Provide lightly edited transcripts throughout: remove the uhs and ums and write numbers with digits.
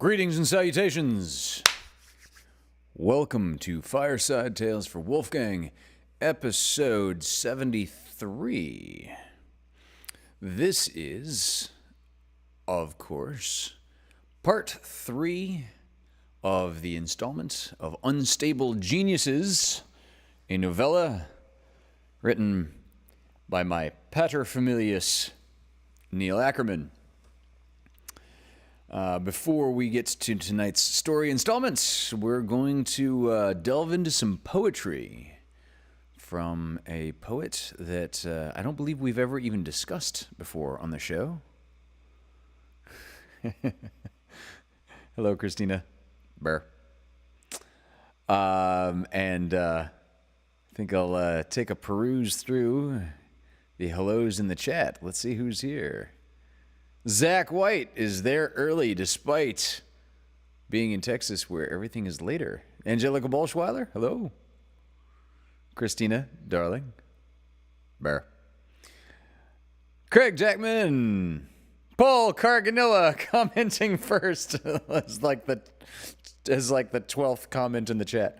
Greetings and salutations. Welcome to Fireside Tales for Wolfgang, episode 73. This is, of course, part 3 of the installment of Unstable Geniuses, a novella written by my paterfamilias, Neil Ackerman. Before we get to tonight's story installments, we're going to delve into some poetry from a poet that I don't believe we've ever even discussed before on the show. Hello, Christina. Burr. I think I'll take a peruse through the hellos in the chat. Let's see who's here. Zach White is there early despite being in Texas where everything is later. Angelica Bolschweiler, hello. Christina, darling. Bear. Craig Jackman. Paul Carganilla commenting first as like the 12th comment in the chat.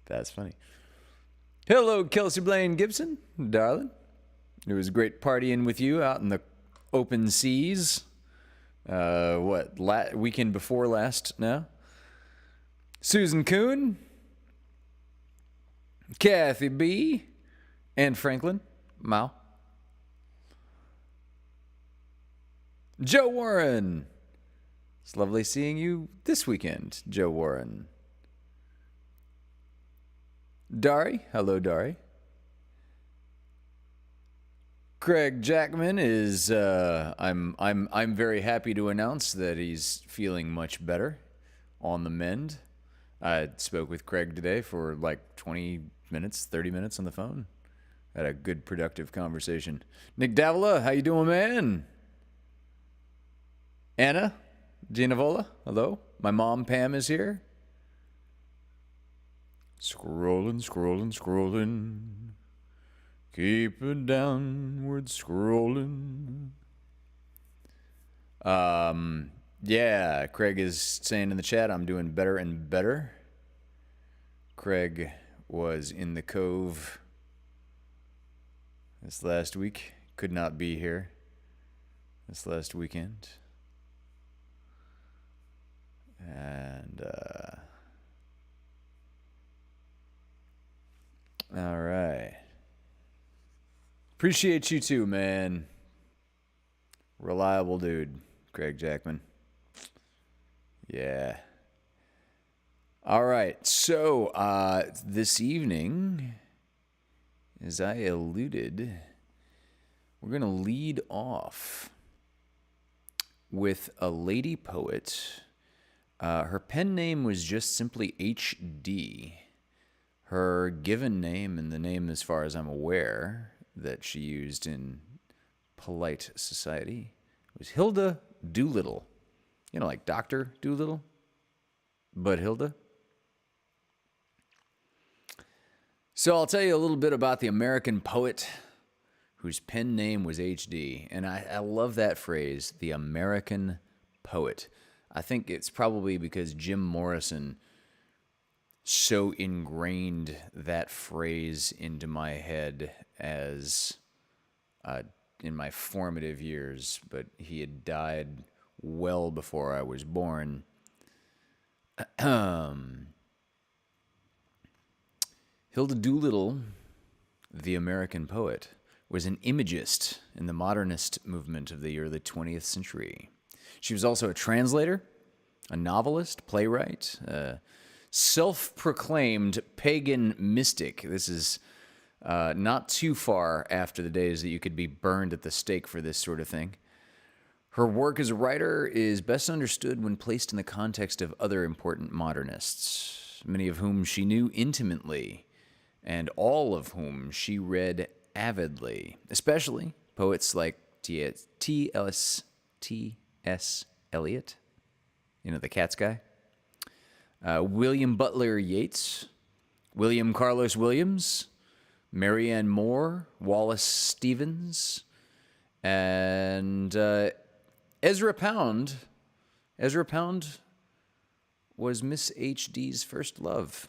That's funny. Hello, Kelsey Blaine Gibson, darling. It was great partying with you out in the open seas. Weekend before last now? Susan Kuhn, Kathy B, and Franklin Mao. Joe Warren. It's lovely seeing you this weekend, Joe Warren. Dari, hello Dari. Craig Jackman is, I'm very happy to announce that he's feeling much better, on the mend. I spoke with Craig today for like 20 minutes, 30 minutes on the phone. Had a good, productive conversation. Nick Davila, how you doing, man? Anna Gianavola, hello. My mom, Pam, is here. Scrolling. Keep it downward scrolling. Yeah, Craig is saying in the chat, I'm doing better and better. Craig was in the Cove this last week. Could not be here this last weekend. And, all right. Appreciate you too, man. Reliable dude, Craig Jackman. Yeah. All right. So, this evening, as I alluded, we're going to lead off with a lady poet. Her pen name was just simply H.D. Her given name, and the name as far as I'm aware that she used in polite society, was Hilda Doolittle. You know, like Dr. Doolittle, but Hilda. So I'll tell you a little bit about the American poet whose pen name was H.D. And I love that phrase, the American poet. I think it's probably because Jim Morrison so ingrained that phrase into my head as in my formative years, but he had died well before I was born. Hilda Doolittle, the American poet, was an imagist in the modernist movement of the early 20th century. She was also a translator, a novelist, playwright, self-proclaimed pagan mystic. This is not too far after the days that you could be burned at the stake for this sort of thing. Her work as a writer is best understood when placed in the context of other important modernists, many of whom she knew intimately, and all of whom she read avidly, especially poets like T.S. Eliot, you know, the Cats guy, William Butler Yeats, William Carlos Williams, Marianne Moore, Wallace Stevens, and Ezra Pound. Ezra Pound was Miss HD's first love.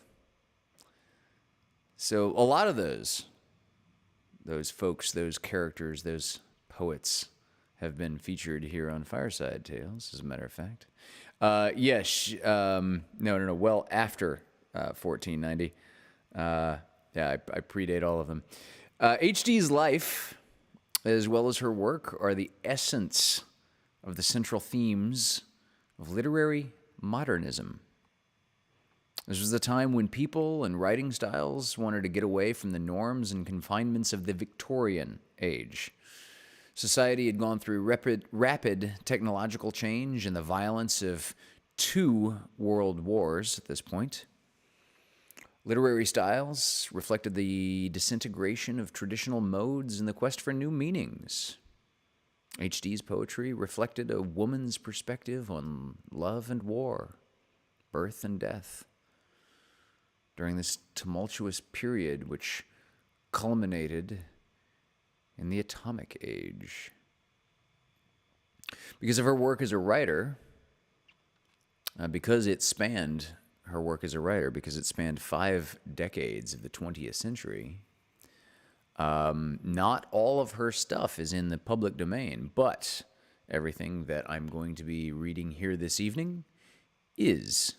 So a lot of those folks, those characters, those poets have been featured here on Fireside Tales, as a matter of fact. Yes, no. Well after 1490. Yeah, I predate all of them. HD's life, as well as her work, are the essence of the central themes of literary modernism. This was the time when people and writing styles wanted to get away from the norms and confinements of the Victorian age. Society had gone through rapid technological change and the violence of 2 world wars at this point. Literary styles reflected the disintegration of traditional modes and the quest for new meanings. HD's poetry reflected a woman's perspective on love and war, birth and death, during this tumultuous period which culminated in the atomic age. Because of her work as a writer, because it spanned 5 decades of the 20th century, not all of her stuff is in the public domain, but everything that I'm going to be reading here this evening is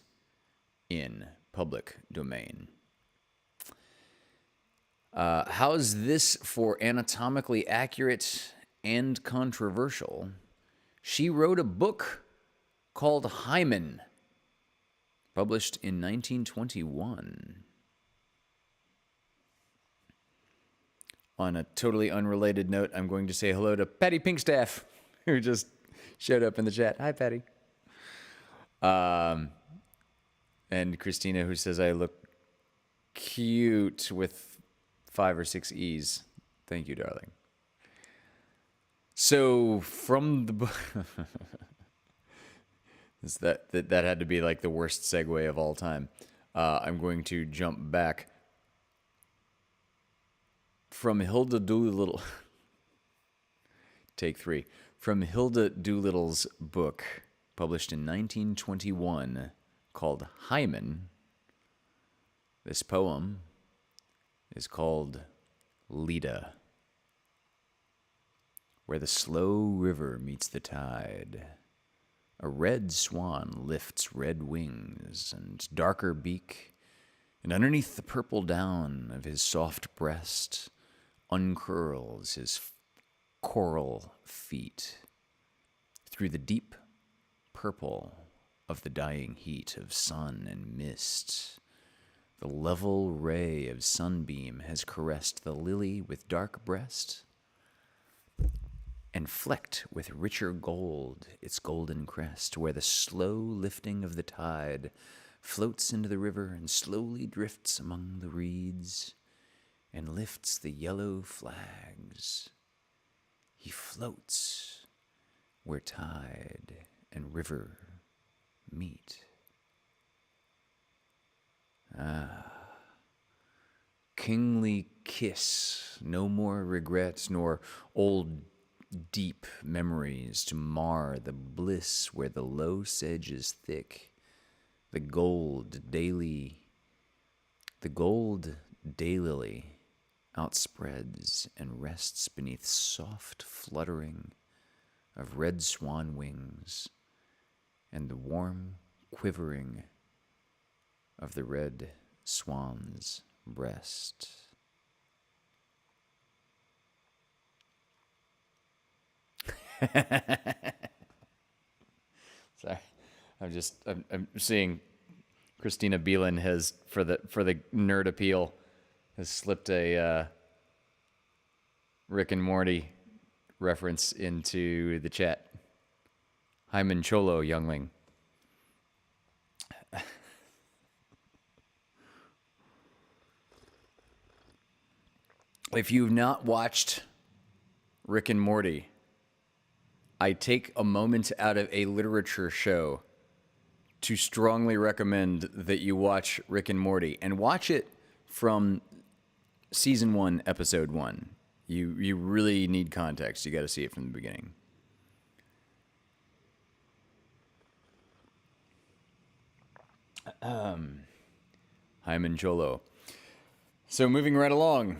in public domain. How's this for anatomically accurate and controversial? She wrote a book called Hymen, published in 1921. On a totally unrelated note, I'm going to say hello to Patty Pinkstaff, who just showed up in the chat. Hi, Patty. And Christina, who says I look cute with 5 or 6 E's. Thank you, darling. So from the book, that had to be like the worst segue of all time. I'm going to jump back from Hilda Doolittle. Take 3. From Hilda Doolittle's book, published in 1921, called Hymen. This poem is called Leda, where the slow river meets the tide. A red swan lifts red wings and darker beak, and underneath the purple down of his soft breast uncurls his coral feet. Through the deep purple of the dying heat of sun and mist, the level ray of sunbeam has caressed the lily with dark breast, and flecked with richer gold its golden crest, where the slow lifting of the tide floats into the river and slowly drifts among the reeds and lifts the yellow flags. He floats where tide and river meet. Kingly kiss, no more regrets nor old deep memories to mar the bliss where the low sedge is thick, the gold daylily outspreads and rests beneath soft fluttering of red swan wings and the warm quivering of the red swan's breast. Sorry, I'm seeing Christina Beelan has for the nerd appeal has slipped a Rick and Morty reference into the chat. Hyman Cholo, youngling. If you've not watched Rick and Morty, I take a moment out of a literature show to strongly recommend that you watch Rick and Morty, and watch it from season 1, episode 1. You really need context. You got to see it from the beginning. Hyman Cholo. So moving right along.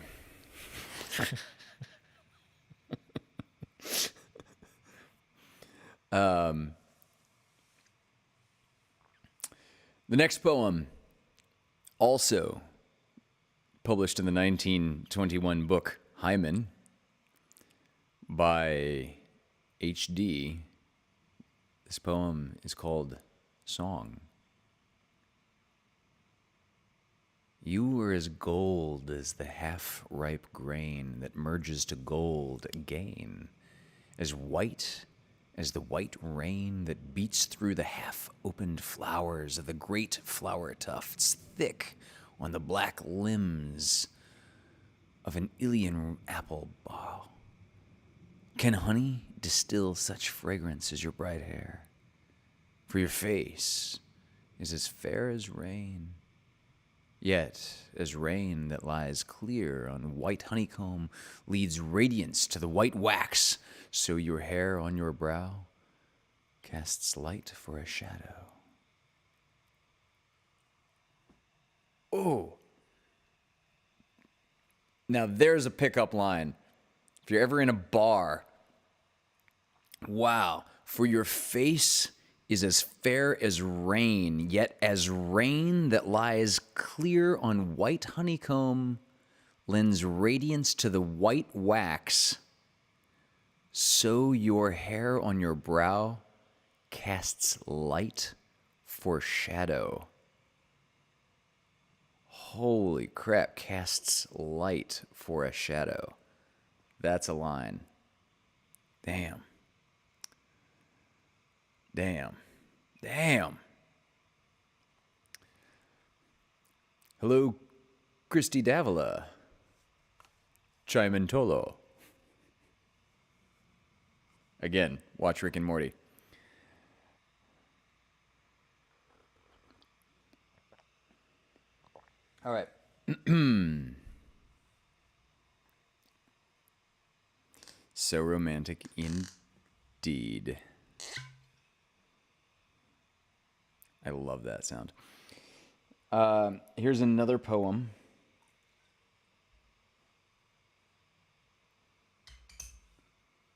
The next poem, also published in the 1921 book Hyman by H.D. This poem is called Song. You were as gold as the half-ripe grain that merges to gold again, as white as the white rain that beats through the half-opened flowers of the great flower tufts, thick on the black limbs of an Ilian apple bough. Can honey distill such fragrance as your bright hair? For your face is as fair as rain, yet as rain that lies clear on white honeycomb leads radiance to the white wax, so your hair on your brow casts light for a shadow. Oh, now there's a pickup line. If you're ever in a bar, wow, for your face is as fair as rain, yet as rain that lies clear on white honeycomb lends radiance to the white wax, so your hair on your brow casts light for shadow. Holy crap, casts light for a shadow. That's a line. Damn. Hello, Christy Davila. Chimentolo. Again, watch Rick and Morty. All right. So romantic indeed. I love that sound. Here's another poem.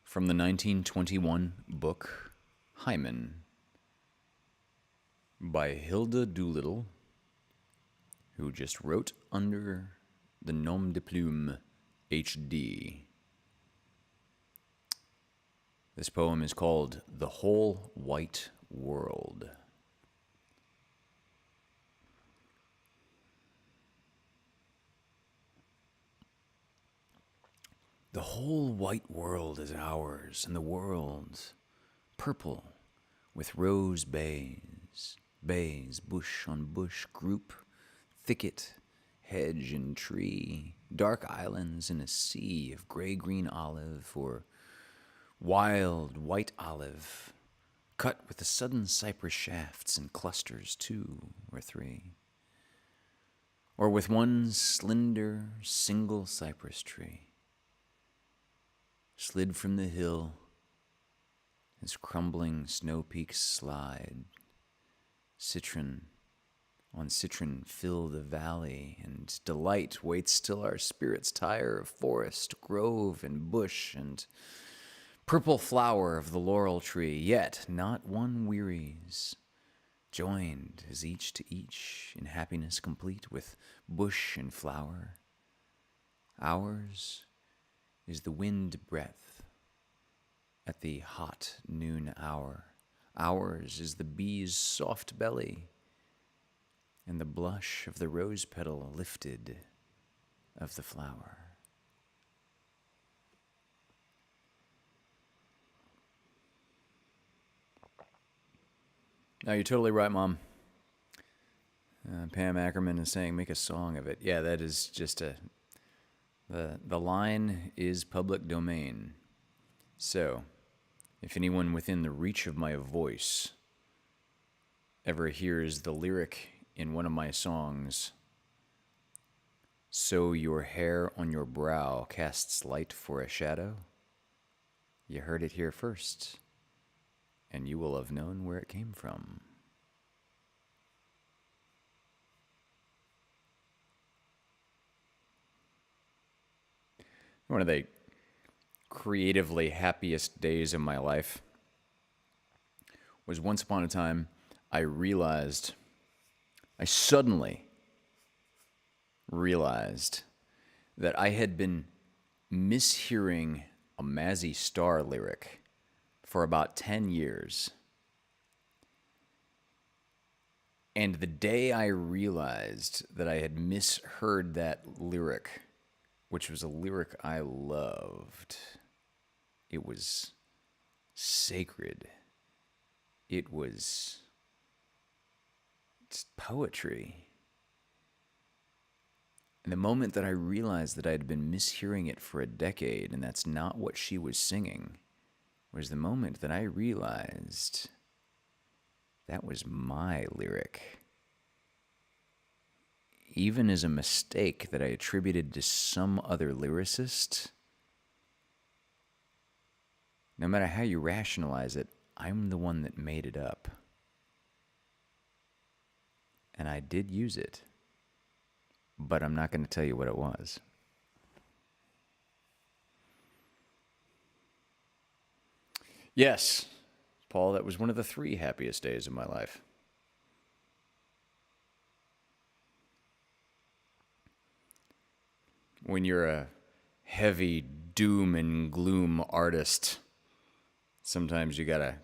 From the 1921 book Hyman by Hilda Doolittle, who just wrote under the nom de plume H.D. This poem is called The Whole White World. The whole white world is ours, and the world purple with rose bays, bush on bush, group, thicket, hedge and tree, dark islands in a sea of gray-green olive or wild white olive, cut with the sudden cypress shafts in clusters 2 or 3, or with one slender single cypress tree, slid from the hill as crumbling snow peaks slide, citron on citron fill the valley, and delight waits till our spirits tire of forest, grove, and bush, and purple flower of the laurel tree, yet not one wearies, joined as each to each in happiness complete with bush and flower. Ours is the wind breath at the hot noon hour. Ours is the bee's soft belly and the blush of the rose petal lifted of the flower. No, you're totally right, Mom. Pam Ackerman is saying, make a song of it. Yeah, that is just the line is public domain. So, if anyone within the reach of my voice ever hears the lyric in one of my songs, so your hair on your brow casts light for a shadow, you heard it here first, and you will have known where it came from. One of the creatively happiest days of my life was once upon a time I suddenly realized that I had been mishearing a Mazzy Star lyric for about 10 years. And the day I realized that I had misheard that lyric, which was a lyric I loved, it was sacred. It was poetry. And the moment that I realized that I had been mishearing it for a decade and that's not what she was singing was the moment that I realized that was my lyric. Even as a mistake that I attributed to some other lyricist, no matter how you rationalize it, I'm the one that made it up. And I did use it, but I'm not going to tell you what it was. Yes, Paul, that was one of the 3 happiest days of my life. When you're a heavy doom and gloom artist, sometimes you gotta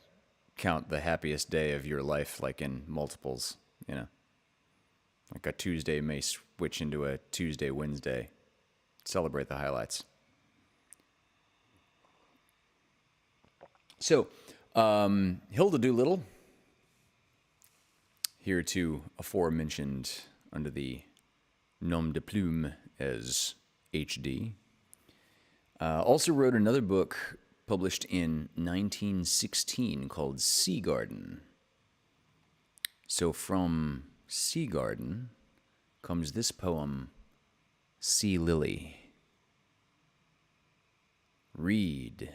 count the happiest day of your life like in multiples, you know. Like a Tuesday may switch into a Tuesday, Wednesday. Celebrate the highlights. So, Hilda Doolittle, here to aforementioned under the nom de plume as HD, also wrote another book published in 1916 called Sea Garden. So from Sea Garden comes this poem, Sea Lily. Reed,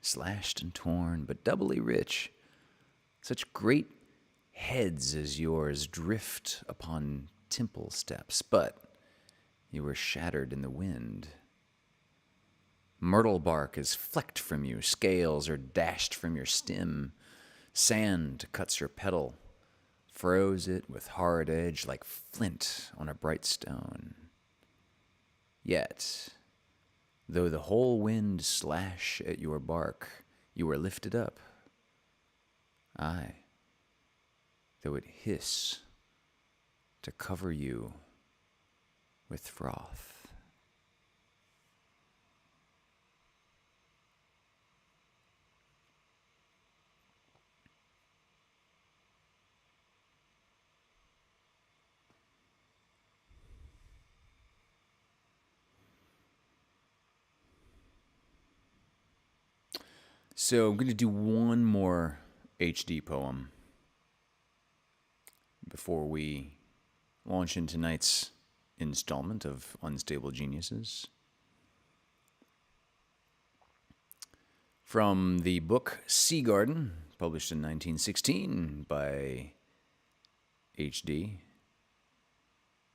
slashed and torn, but doubly rich. Such great heads as yours drift upon temple steps, but you were shattered in the wind. Myrtle bark is flecked from you, scales are dashed from your stem, sand cuts your petal, froze it with hard edge like flint on a bright stone. Yet, though the whole wind slash at your bark, you are lifted up. Aye, though it hiss to cover you with froth. So I'm going to do one more HD poem before we launch in tonight's installment of Unstable Geniuses. From the book Sea Garden, published in 1916 by HD.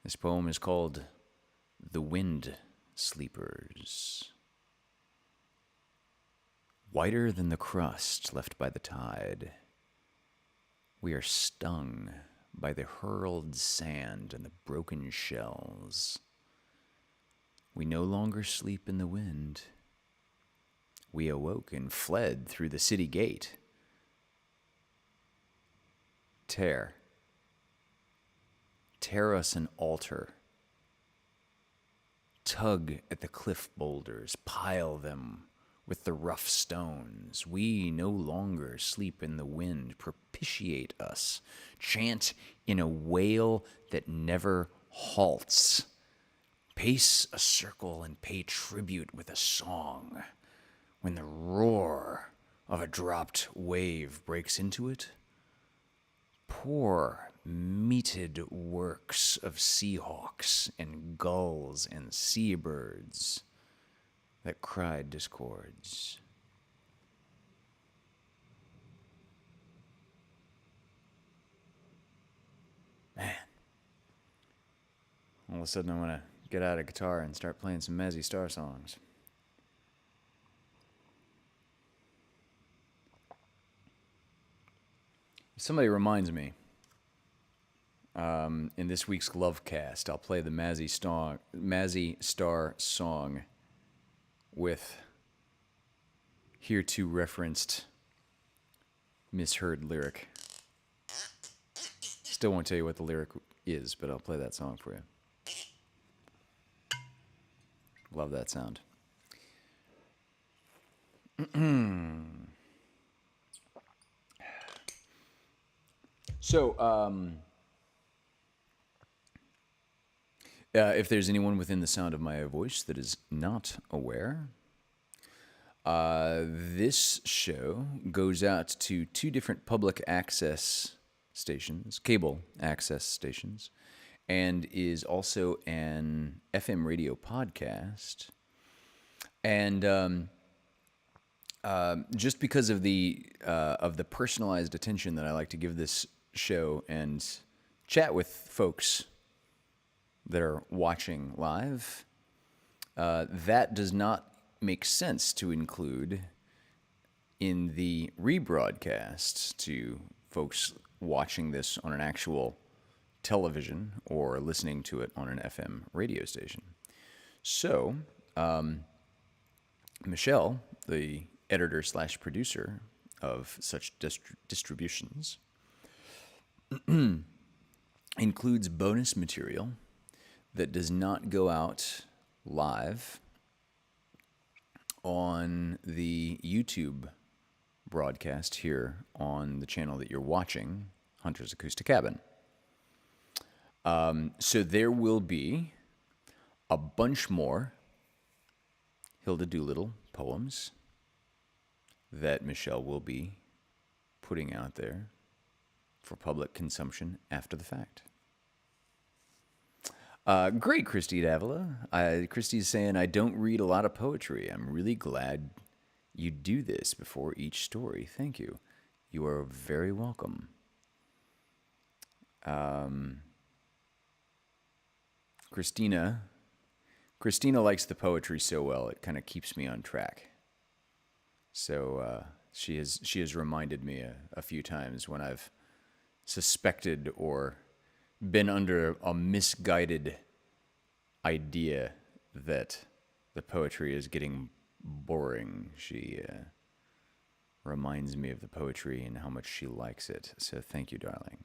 This poem is called The Wind Sleepers. Whiter than the crust left by the tide, we are stung by the hurled sand and the broken shells. We no longer sleep in the wind. We awoke and fled through the city gate. Tear us an altar. Tug at the cliff boulders, pile them with the rough stones. We no longer sleep in the wind. Propitiate us. Chant in a wail that never halts. Pace a circle and pay tribute with a song. When the roar of a dropped wave breaks into it, pour meted works of seahawks and gulls and seabirds that cried discords. Man, all of a sudden I want to get out a guitar and start playing some Mazzy Star songs. Somebody reminds me, in this week's Lovecast, I'll play the Mazzy Star song with hereto referenced misheard lyric. Still won't tell you what the lyric is, but I'll play that song for you. Love that sound. So, if there's anyone within the sound of my voice that is not aware, this show goes out to two different public access stations, cable access stations, and is also an FM radio podcast. And just because of the personalized attention that I like to give this show and chat with folks that are watching live, that does not make sense to include in the rebroadcast to folks watching this on an actual television or listening to it on an FM radio station. So, Michelle, the editor/producer of such distributions, includes bonus material that does not go out live on the YouTube broadcast here on the channel that you're watching, Hunter's Acoustic Cabin. So there will be a bunch more Hilda Doolittle poems that Michelle will be putting out there for public consumption after the fact. Great, Christy Davila. Christy's saying, I don't read a lot of poetry. I'm really glad you do this before each story. Thank you. You are very welcome. Christina likes the poetry so well, it kind of keeps me on track. So she has reminded me a few times when I've suspected or been under a misguided idea that the poetry is getting boring. She reminds me of the poetry and how much she likes it. So thank you, darling.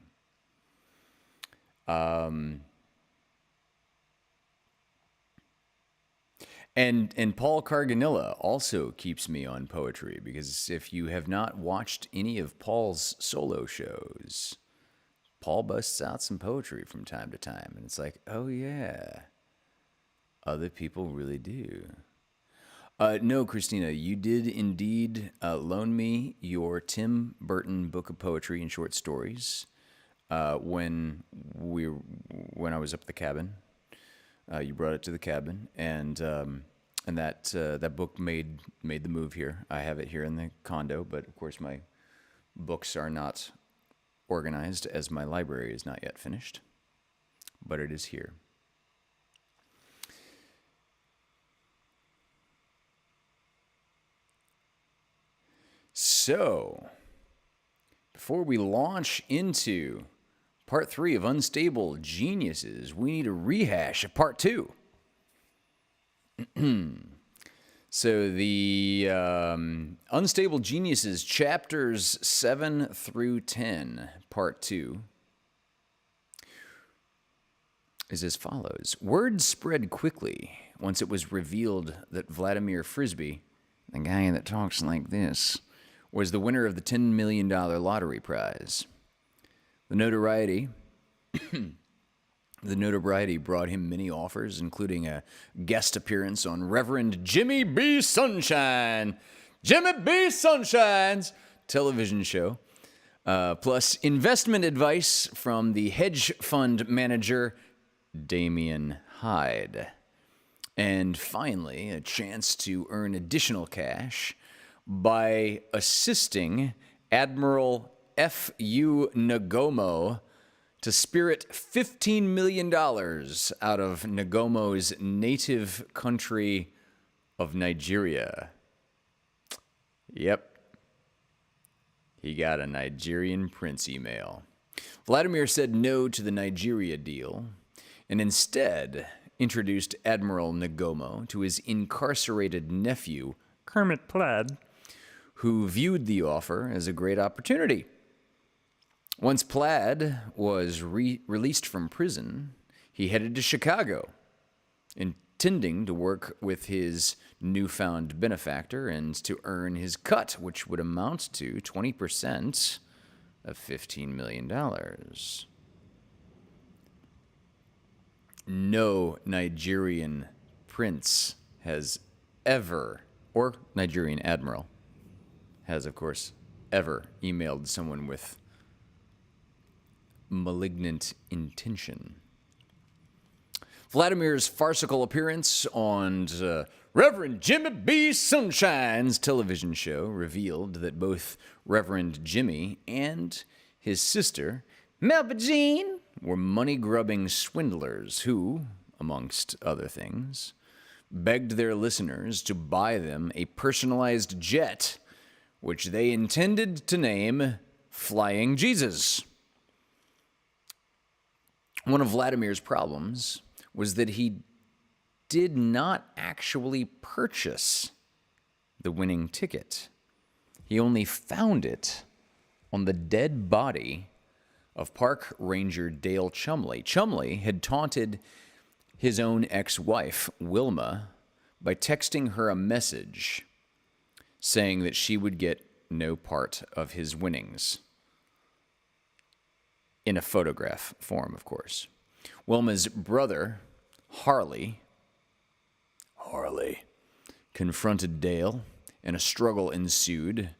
And Paul Carganilla also keeps me on poetry, because if you have not watched any of Paul's solo shows, Paul busts out some poetry from time to time, and it's like, oh yeah, other people really do. No, Christina, you did indeed loan me your Tim Burton book of poetry and short stories when I was up at the cabin. You brought it to the cabin, and that book made the move here. I have it here in the condo, but of course my books are not organized as my library is not yet finished, but it is here. So, before we launch into Part 3 of Unstable Geniuses, we need a rehash of Part 2. So the Unstable Geniuses, chapters 7 through 10, Part 2, is as follows. Word spread quickly once it was revealed that Vladimir Frisbee, the guy that talks like this, was the winner of the $10 million lottery prize. The notoriety brought him many offers, including a guest appearance on Reverend Jimmy B. Sunshine's television show, plus investment advice from the hedge fund manager Damien Hyde. And finally, a chance to earn additional cash by assisting Admiral F.U. Nagomo to spirit $15 million out of Nagomo's native country of Nigeria. Yep. He got a Nigerian prince email. Vladimir said no to the Nigeria deal and instead introduced Admiral Nagomo to his incarcerated nephew, Kermit Plaid, who viewed the offer as a great opportunity. Once Plaid was released from prison, he headed to Chicago, intending to work with his newfound benefactor and to earn his cut, which would amount to 20% of $15 million. No Nigerian prince has ever, or Nigerian admiral, has, of course, ever emailed someone with malignant intention. Vladimir's farcical appearance on Reverend Jimmy B. Sunshine's television show revealed that both Reverend Jimmy and his sister, Melba Jean, were money-grubbing swindlers who, amongst other things, begged their listeners to buy them a personalized jet, which they intended to name Flying Jesus. One of Vladimir's problems was that he did not actually purchase the winning ticket. He only found it on the dead body of Park Ranger Dale Chumley. Chumley had taunted his own ex-wife, Wilma, by texting her a message saying that she would get no part of his winnings. In a photograph form, of course. Wilma's brother, Harley, confronted Dale, and a struggle ensued,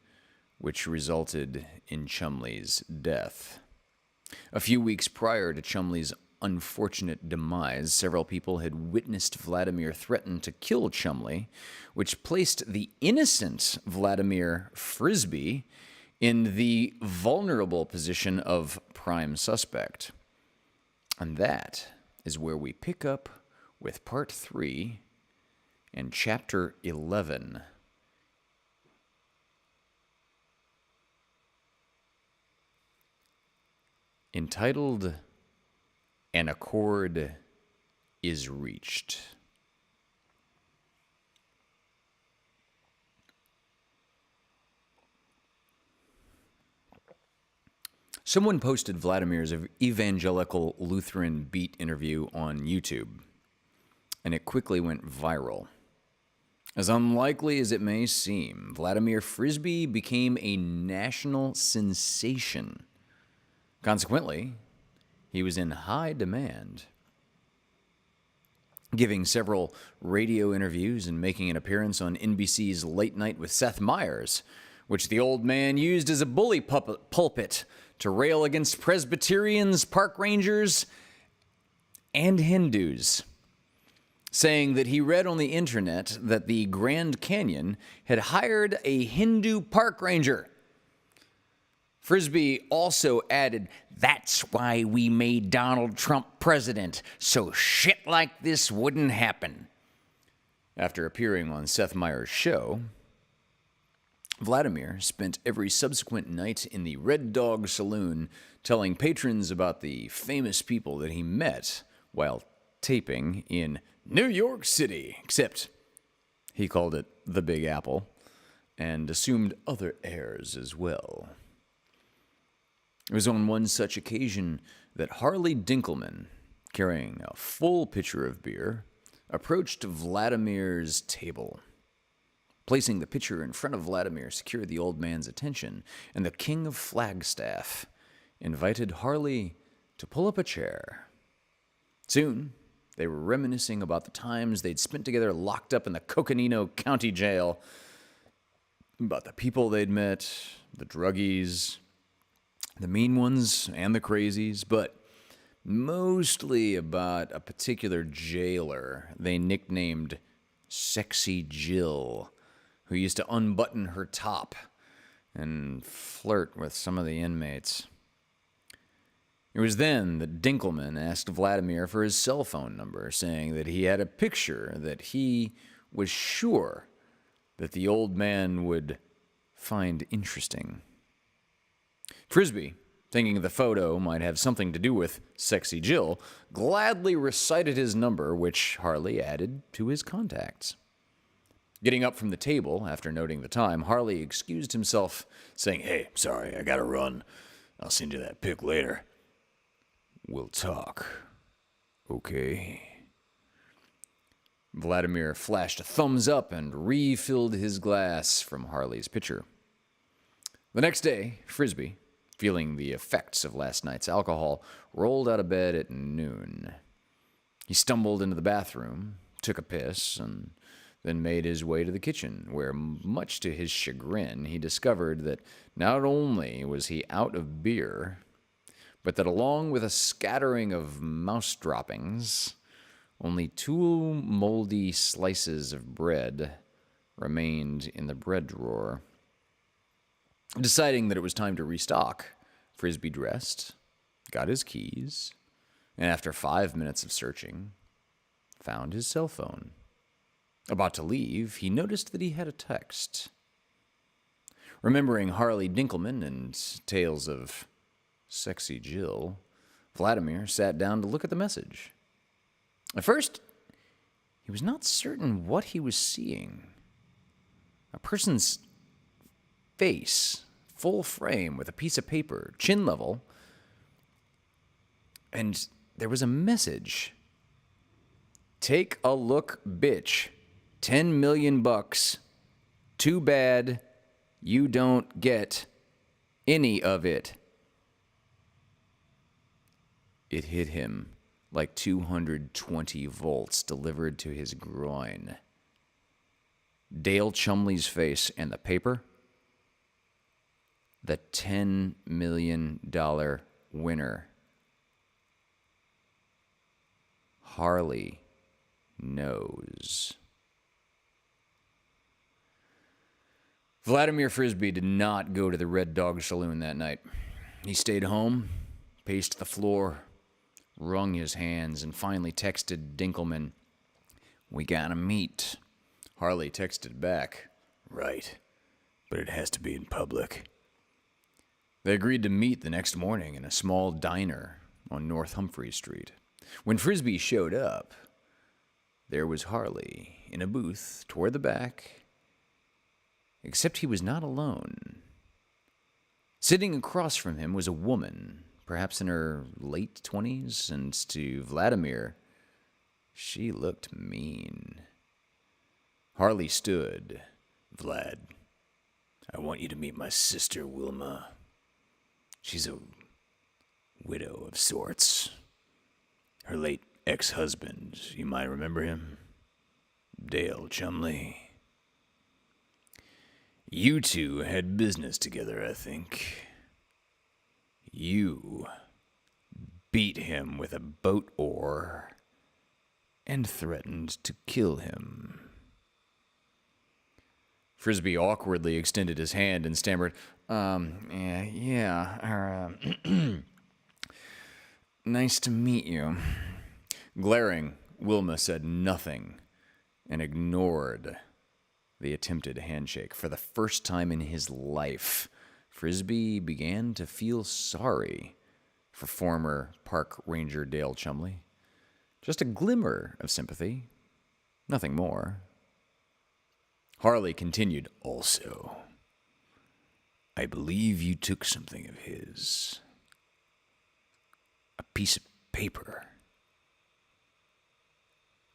which resulted in Chumley's death. A few weeks prior to Chumley's unfortunate demise, several people had witnessed Vladimir threaten to kill Chumley, which placed the innocent Vladimir Frisbee in the vulnerable position of prime suspect. And that is where we pick up with part 3 and chapter 11. Entitled, An Accord is Reached. Someone posted Vladimir's evangelical Lutheran beat interview on YouTube, and it quickly went viral. As unlikely as it may seem, Vladimir Frisbee became a national sensation. Consequently, he was in high demand, giving several radio interviews and making an appearance on NBC's Late Night with Seth Meyers, which the old man used as a bully pulpit to rail against Presbyterians, park rangers, and Hindus, saying that he read on the internet that the Grand Canyon had hired a Hindu park ranger. Frisbee also added, "That's why we made Donald Trump president, so shit like this wouldn't happen." After appearing on Seth Meyers' show, Vladimir spent every subsequent night in the Red Dog Saloon telling patrons about the famous people that he met while taping in New York City, except he called it the Big Apple and assumed other airs as well. It was on one such occasion that Harley Dinkelman, carrying a full pitcher of beer, approached Vladimir's table. Placing the pitcher in front of Vladimir secured the old man's attention, and the King of Flagstaff invited Harley to pull up a chair. Soon, they were reminiscing about the times they'd spent together locked up in the Coconino County Jail, about the people they'd met, the druggies, the mean ones and the crazies, but mostly about a particular jailer they nicknamed Sexy Jill, who used to unbutton her top and flirt with some of the inmates. It was then that Dinkelman asked Vladimir for his cell phone number, saying that he had a picture that he was sure that the old man would find interesting. Frisbee, thinking the photo might have something to do with Sexy Jill, gladly recited his number, which Harley added to his contacts. Getting up from the table after noting the time, Harley excused himself, saying, "Hey, sorry, I gotta run. I'll send you that pic later. We'll talk. Okay." Vladimir flashed a thumbs up and refilled his glass from Harley's pitcher. The next day, Frisbee, feeling the effects of last night's alcohol, rolled out of bed at noon. He stumbled into the bathroom, took a piss, and then made his way to the kitchen, where, much to his chagrin, he discovered that not only was he out of beer, but that along with a scattering of mouse droppings, only 2 moldy slices of bread remained in the bread drawer. Deciding that it was time to restock, Frisbee dressed, got his keys, and after 5 minutes of searching, found his cell phone. About to leave, he noticed that he had a text. Remembering Harley Dinkelman and tales of Sexy Jill, Vladimir sat down to look at the message. At first, he was not certain what he was seeing. A person's face, full frame, with a piece of paper, chin level, and there was a message. "Take a look, bitch. 10 million bucks. Too bad you don't get any of it." It hit him like 220 volts delivered to his groin. Dale Chumley's face and the paper. The $10 million winner. Harley knows. Vladimir Frisbee did not go to the Red Dog Saloon that night. He stayed home, paced the floor, wrung his hands, and finally texted Dinkelman, "We gotta meet." Harley texted back, "Right, but it has to be in public." They agreed to meet the next morning in a small diner on North Humphrey Street. When Frisbee showed up, there was Harley in a booth toward the back, except he was not alone. Sitting across from him was a woman, perhaps in her late 20s, and to Vladimir, she looked mean. Harley stood. "Vlad, I want you to meet my sister, Wilma. She's a widow of sorts. Her late ex-husband, you might remember him, Dale Chumley. You two had business together, I think. You beat him with a boat oar and threatened to kill him." Frisbee awkwardly extended his hand and stammered, "Nice to meet you." Glaring, Wilma said nothing and ignored the attempted handshake. For the first time in his life, Frisbee began to feel sorry for former park ranger Dale Chumley. Just a glimmer of sympathy, nothing more. Harley continued, "Also, I believe you took something of his. A piece of paper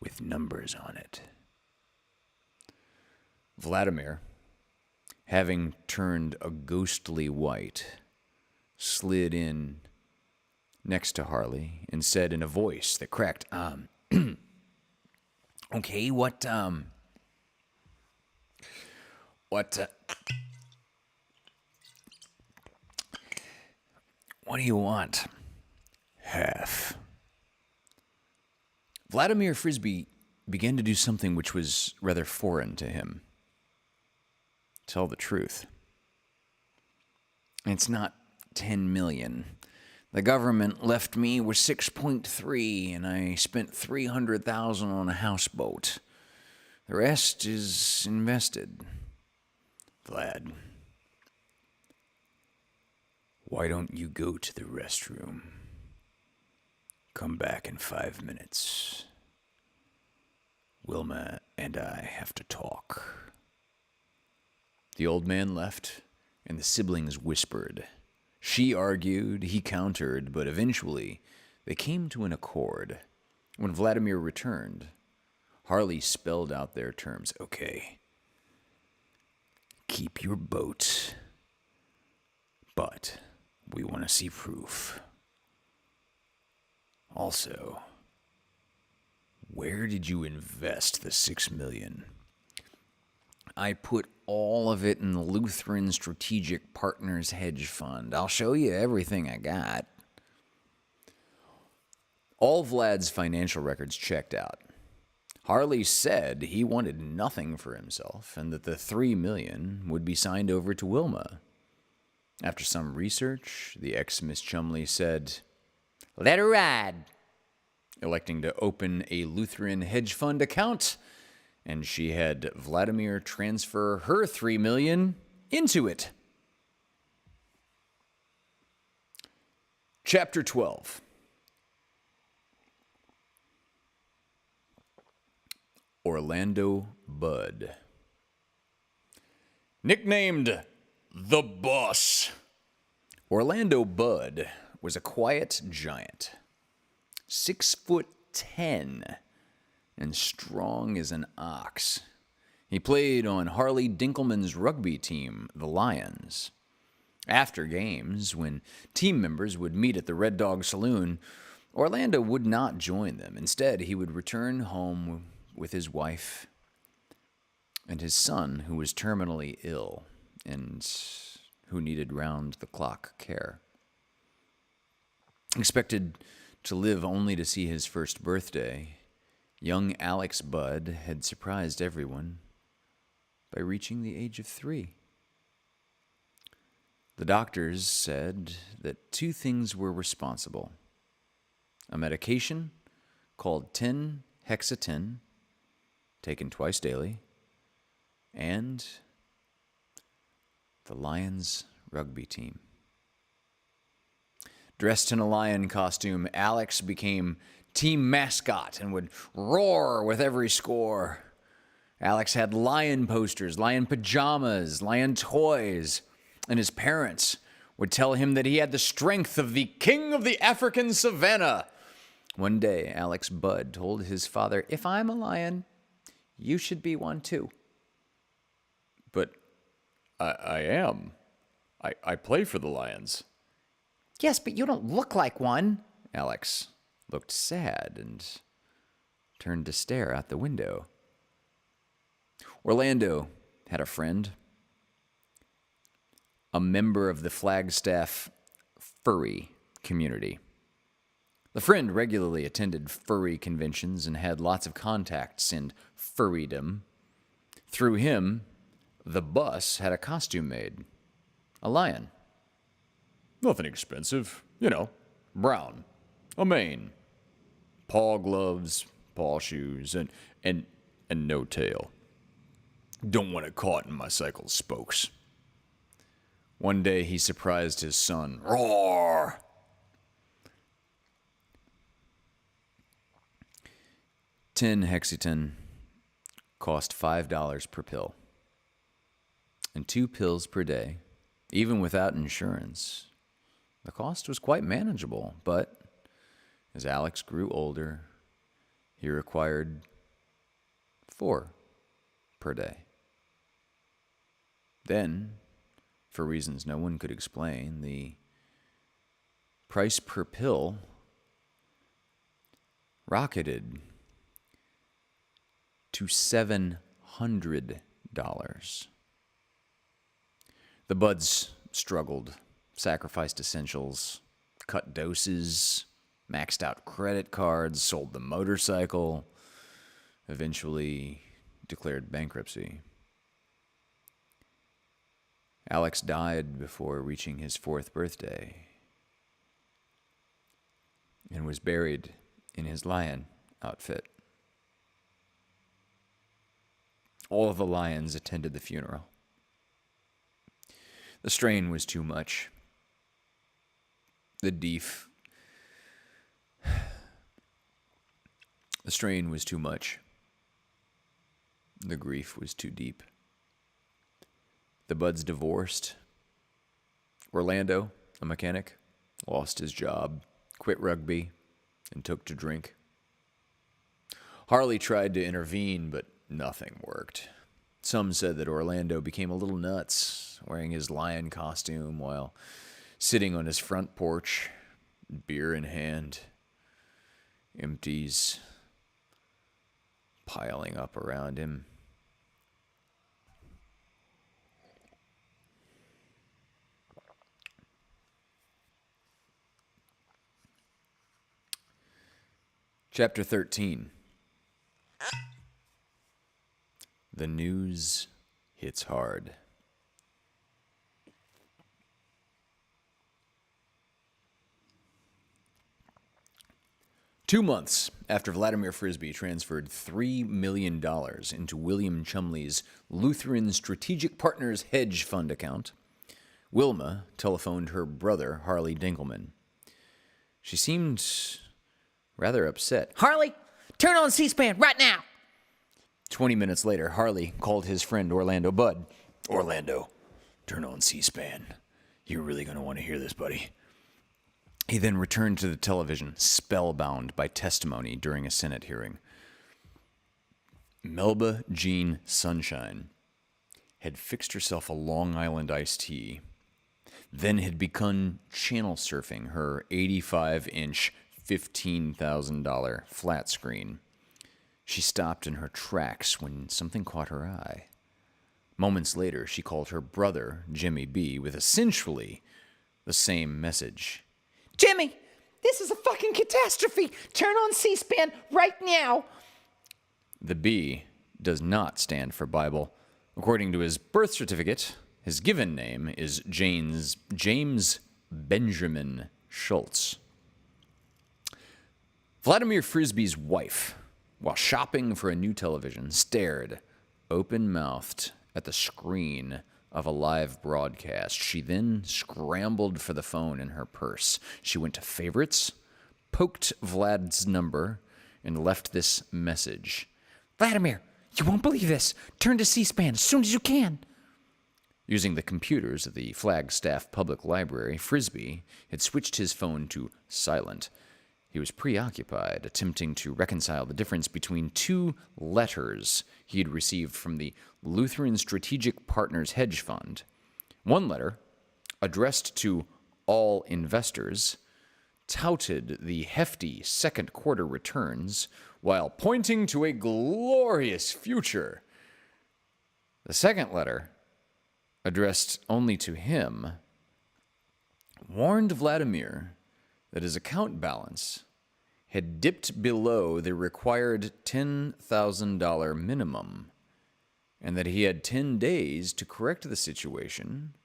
with numbers on it." Vladimir, having turned a ghostly white, slid in next to Harley and said in a voice that cracked, "Okay, what do you want?" "Half." Vladimir Frisbee began to do something which was rather foreign to him. Tell the truth. It's not 10 million. The government left me with 6.3, and I spent 300,000 on a houseboat. The rest is invested. Vlad, Why don't you go to the restroom? Come back in 5 minutes. Wilma and I have to talk. The old man left, and the siblings whispered. She argued, he countered, but eventually they came to an accord. When Vladimir returned, Harley spelled out their terms. Okay, keep your boat, but we want to see proof. Also, where did you invest the $6 million? I put all of it in the Lutheran Strategic Partners Hedge Fund. I'll show you everything I got. All Vlad's financial records checked out. Harley said he wanted nothing for himself and that the $3 million would be signed over to Wilma. After some research, the ex-Miss Chumley said, "Let her ride," electing to open a Lutheran hedge fund account, and she had Vladimir transfer her $3 million into it. Chapter 12. Orlando Budd. Nicknamed the Boss, Orlando Budd was a quiet giant, 6'10", and strong as an ox. He played on Harley Dinkelman's rugby team, the Lions. After games, when team members would meet at the Red Dog Saloon, Orlando would not join them. Instead, he would return home with his wife and his son, who was terminally ill and who needed round-the-clock care. Expected to live only to see his first birthday, young Alex Budd had surprised everyone by reaching the age of 3. The doctors said that 2 things were responsible: a medication called 10-hexatin, taken twice daily, and the Lions rugby team. Dressed in a lion costume, Alex became team mascot and would roar with every score. Alex had lion posters, lion pajamas, lion toys, and his parents would tell him that he had the strength of the king of the African savannah. One day, Alex Budd told his father, "If I'm a lion, you should be one too." "But I am. I play for the Lions." "Yes, but you don't look like one." Alex looked sad and turned to stare out the window. Orlando had a friend, a member of the Flagstaff furry community. The friend regularly attended furry conventions and had lots of contacts in furrydom. Through him, the bus had a costume made. A lion. Nothing expensive, brown, a mane, paw gloves, paw shoes, and no tail. Don't want it caught in my cycle's spokes. One day he surprised his son. Roar! 10-hexatin cost $5 per pill, and 2 pills per day, even without insurance. The cost was quite manageable, but as Alex grew older, he required 4 per day. Then, for reasons no one could explain, the price per pill rocketed to $700. The Budds struggled, sacrificed essentials, cut doses, maxed out credit cards, sold the motorcycle, eventually declared bankruptcy. Alex died before reaching his 4th birthday and was buried in his lion outfit. All of the Lions attended the funeral. The strain was too much. The deef. The strain was too much. The grief was too deep. The buds divorced. Orlando, a mechanic, lost his job, quit rugby, and took to drink. Harley tried to intervene, but nothing worked. Some said that Orlando became a little nuts, wearing his lion costume while sitting on his front porch, beer in hand, empties piling up around him. Chapter 13. The news hits hard. Two months after Vladimir Frisbee transferred $3 million into William Chumley's Lutheran Strategic Partners hedge fund account, Wilma telephoned her brother, Harley Dinkelman. She seemed rather upset. Harley, turn on C-SPAN right now. 20 minutes later, Harley called his friend Orlando Budd. Orlando, turn on C-SPAN. You're really going to want to hear this, buddy. He then returned to the television, spellbound by testimony during a Senate hearing. Melba Jean Sunshine had fixed herself a Long Island iced tea, then had begun channel surfing her 85-inch, $15,000 flat screen. She stopped in her tracks when something caught her eye. Moments later, she called her brother, Jimmy B., with essentially the same message. Jimmy, this is a fucking catastrophe. Turn on C-SPAN right now. The B does not stand for Bible. According to his birth certificate, his given name is James Benjamin Schultz. Vladimir Frisbee's wife, while shopping for a new television, stared, open-mouthed, at the screen of a live broadcast. She then scrambled for the phone in her purse. She went to favorites, poked Vlad's number, and left this message. Vladimir, you won't believe this. Turn to C-SPAN as soon as you can. Using the computers of the Flagstaff Public Library, Frisbee had switched his phone to silent. He was preoccupied, attempting to reconcile the difference between two letters he had received from the Lutheran Strategic Partners hedge fund. One letter, addressed to all investors, touted the hefty second quarter returns while pointing to a glorious future. The second letter, addressed only to him, warned Vladimir that his account balance had dipped below the required $10,000 minimum, and that he had 10 days to correct the situation,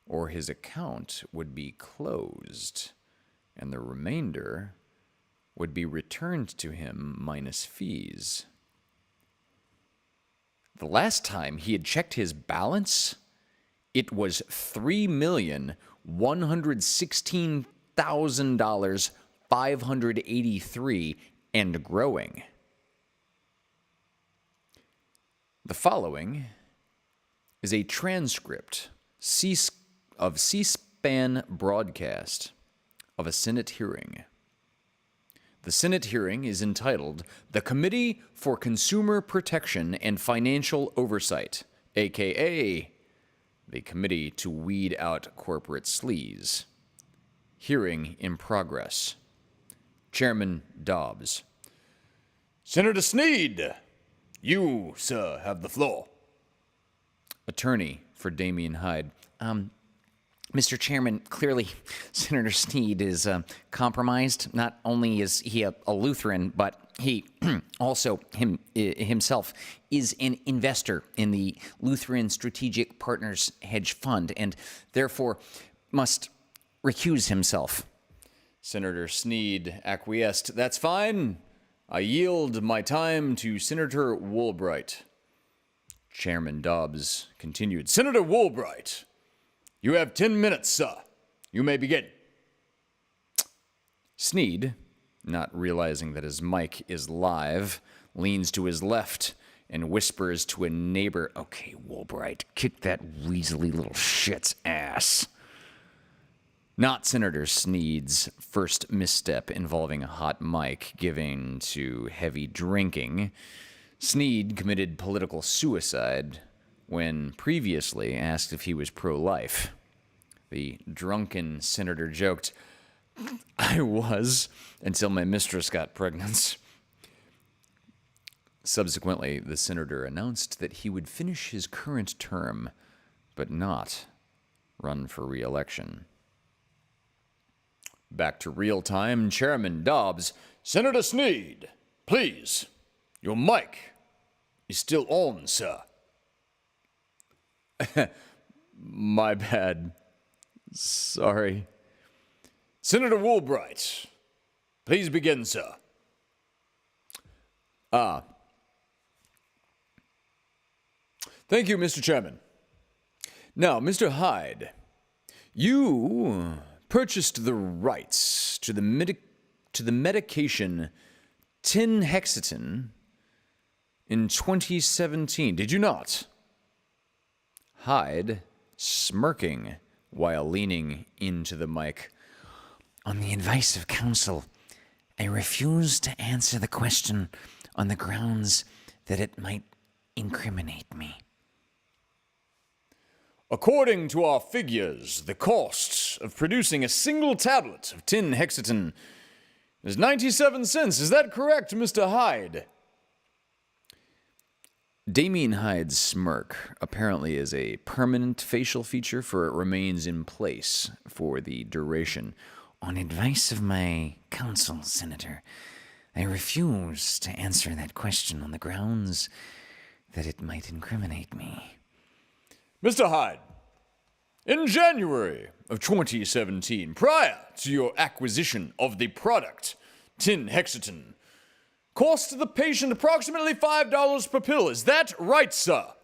or his account would be closed, and the remainder would be returned to him minus fees. The last time he had checked his balance, it was $3,116,583 and growing. The following is a transcript of C-SPAN broadcast of a Senate hearing. The Senate hearing is entitled The Committee for Consumer Protection and Financial Oversight, a.k.a. the Committee to Weed Out Corporate Sleaze. Hearing in progress. Chairman Dobbs. Senator Sneed, you, sir, have the floor. Attorney for Damian Hyde. Mr. Chairman, clearly Senator Sneed is compromised. Not only is he a Lutheran, but he also himself is an investor in the Lutheran Strategic Partners hedge fund and therefore must recuse himself. Senator Sneed acquiesced. That's fine. I yield my time to Senator Woolbright. Chairman Dobbs continued. Senator Woolbright, you have 10 minutes, sir. You may begin. Sneed, not realizing that his mic is live, leans to his left and whispers to a neighbor, "Okay, Woolbright, kick that weaselly little shit's ass." Not Senator Sneed's first misstep involving a hot mic given to heavy drinking. Sneed committed political suicide when previously asked if he was pro-life. The drunken senator joked, "I was, until my mistress got pregnant." Subsequently, the senator announced that he would finish his current term, but not run for re-election. Back to real-time, Chairman Dobbs. "Senator Sneed, please, your mic is still on, sir." "My bad. Sorry." "Senator Woolbright, please begin, sir." Thank you, Mr. Chairman. Now, Mr. Hyde, you purchased the rights to the medication 10-hexaton in 2017, did you not? Hyde, smirking while leaning into the mic. On the advice of counsel, I refuse to answer the question on the grounds that it might incriminate me. According to our figures, the cost of producing a single tablet of 10-hexaton is 97 cents. Is that correct, Mr. Hyde? Damien Hyde's smirk apparently is a permanent facial feature, for it remains in place for the duration. On advice of my counsel, Senator, I refuse to answer that question on the grounds that it might incriminate me. Mr. Hyde, in January of 2017, prior to your acquisition of the product, 10-hexaton, cost the patient approximately $5 per pill. Is that right, sir?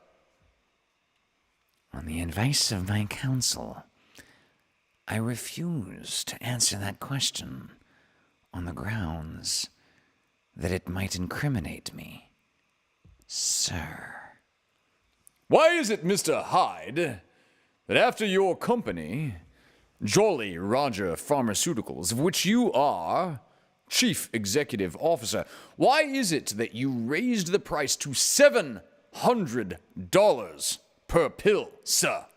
On the advice of my counsel, I refuse to answer that question on the grounds that it might incriminate me, sir. Why is it, Mr. Hyde, that after your company, Jolly Roger Pharmaceuticals, of which you are Chief Executive Officer, why is it that you raised the price to $700 per pill, sir?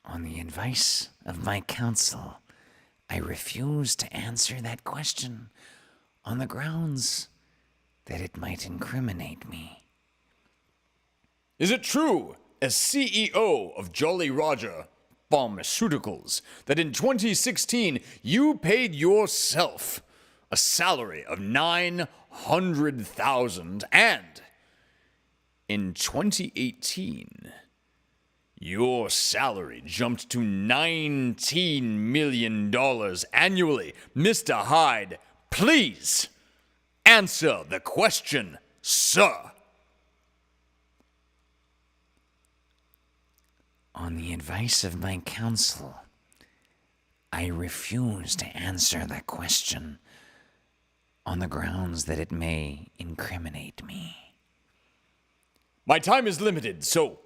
On the advice of my counsel, I refuse to answer that question on the grounds that it might incriminate me. Is it true, as CEO of Jolly Roger Pharmaceuticals, that in 2016 you paid yourself a salary of $900,000 and in 2018 your salary jumped to $19 million annually? Mr. Hyde, please answer the question, sir. On the advice of my counsel, I refuse to answer that question on the grounds that it may incriminate me. My time is limited, so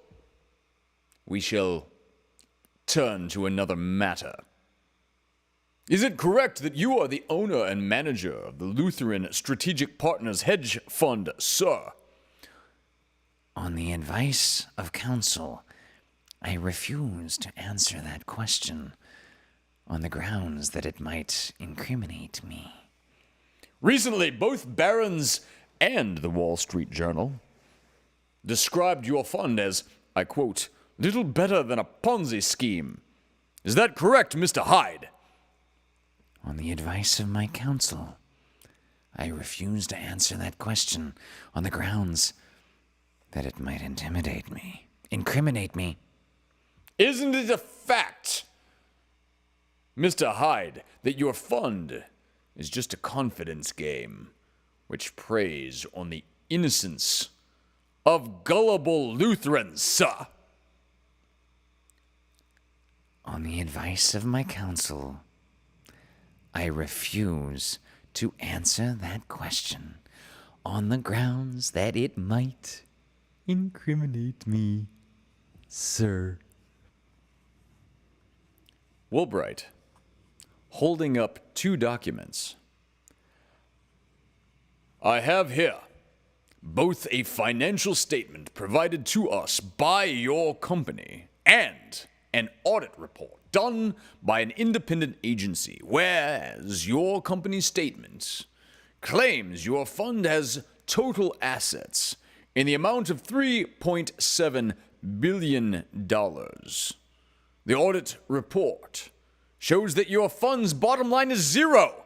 we shall turn to another matter. Is it correct that you are the owner and manager of the Lutheran Strategic Partners Hedge Fund, sir? On the advice of counsel, I refuse to answer that question on the grounds that it might incriminate me. Recently, both Barron's and the Wall Street Journal described your fund as, I quote, little better than a Ponzi scheme. Is that correct, Mr. Hyde? On the advice of my counsel, I refuse to answer that question on the grounds that it might incriminate me. Isn't it a fact, Mr. Hyde, that your fund is just a confidence game which preys on the innocence of gullible Lutherans, sir? On the advice of my counsel, I refuse to answer that question on the grounds that it might incriminate me, sir. Woolbright, holding up two documents. I have here both a financial statement provided to us by your company and an audit report done by an independent agency, whereas your company's statement claims your fund has total assets in the amount of $3.7 billion. The audit report shows that your fund's bottom line is zero.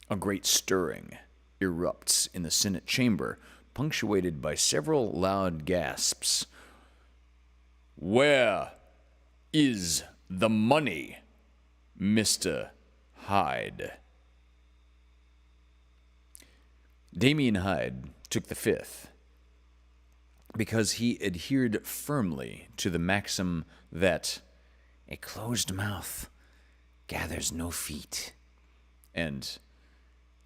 A great stirring erupts in the Senate chamber, punctuated by several loud gasps. Where is the money, Mr. Hyde? Damien Hyde took the fifth because he adhered firmly to the maxim that a closed mouth gathers no feet, and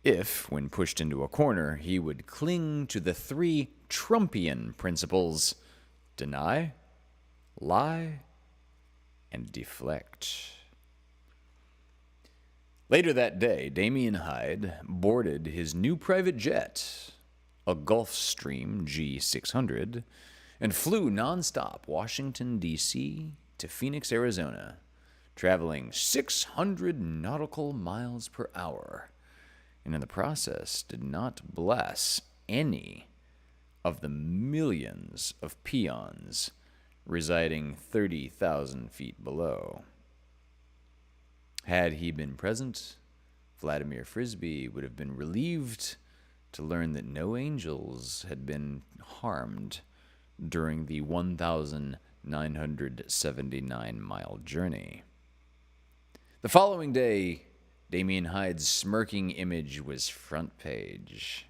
if, when pushed into a corner, he would cling to the three Trumpian principles: deny, lie, and deflect. Later that day, Damien Hyde boarded his new private jet, a Gulfstream G600, and flew nonstop Washington, D.C. to Phoenix, Arizona, traveling 600 nautical miles per hour, and in the process did not bless any of the millions of peons residing 30,000 feet below. Had he been present, Vladimir Frisbee would have been relieved to learn that no angels had been harmed during the 1,979-mile journey. The following day, Damien Hyde's smirking image was front page,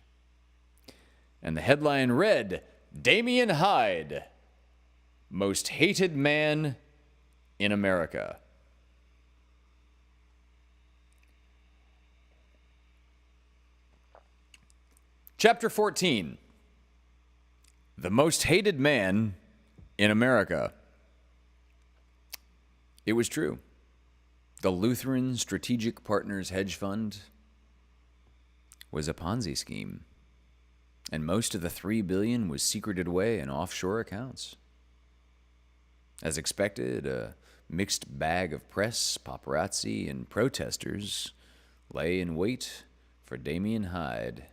and the headline read, Damien Hyde, most hated man in America. Chapter 14, the most hated man in America. It was true. The Lutheran Strategic Partners Hedge Fund was a Ponzi scheme, and most of the $3 billion was secreted away in offshore accounts. As expected, a mixed bag of press, paparazzi, and protesters lay in wait for Damien Hyde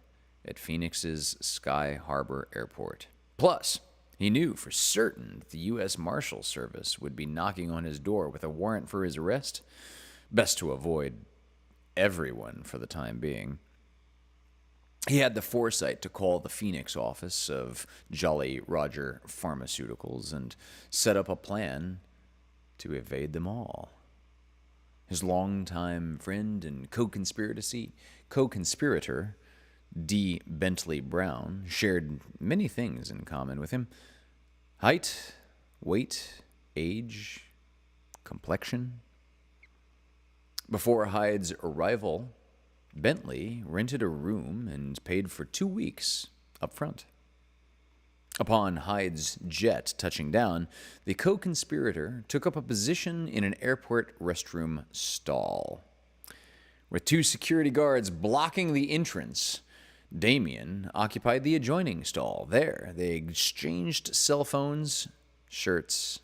at Phoenix's Sky Harbor Airport. Plus, he knew for certain that the U.S. Marshal Service would be knocking on his door with a warrant for his arrest. Best to avoid everyone for the time being. He had the foresight to call the Phoenix office of Jolly Roger Pharmaceuticals and set up a plan to evade them all. His longtime friend and co-conspirator, D. Bentley Brown, shared many things in common with him: height, weight, age, complexion. Before Hyde's arrival, Bentley rented a room and paid for 2 weeks up front. Upon Hyde's jet touching down, the co-conspirator took up a position in an airport restroom stall. With 2 security guards blocking the entrance, Damien occupied the adjoining stall. There, they exchanged cell phones, shirts,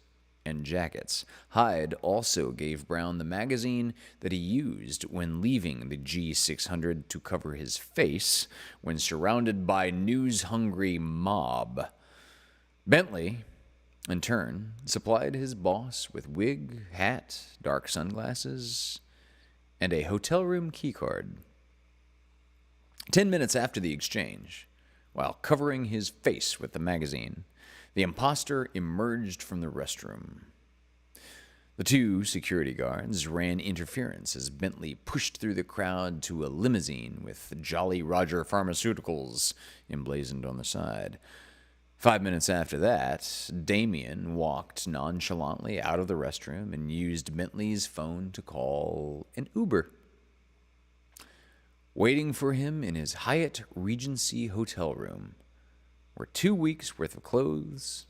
and jackets. Hyde also gave Brown the magazine that he used when leaving the G600 to cover his face when surrounded by news-hungry mob. Bentley, in turn, supplied his boss with wig, hat, dark sunglasses, and a hotel room keycard. 10 minutes after the exchange, while covering his face with the magazine, the imposter emerged from the restroom. The 2 security guards ran interference as Bentley pushed through the crowd to a limousine with Jolly Roger Pharmaceuticals emblazoned on the side. 5 minutes after that, Damien walked nonchalantly out of the restroom and used Bentley's phone to call an Uber. waiting for him in his Hyatt Regency hotel room were 2 weeks' worth of clothes,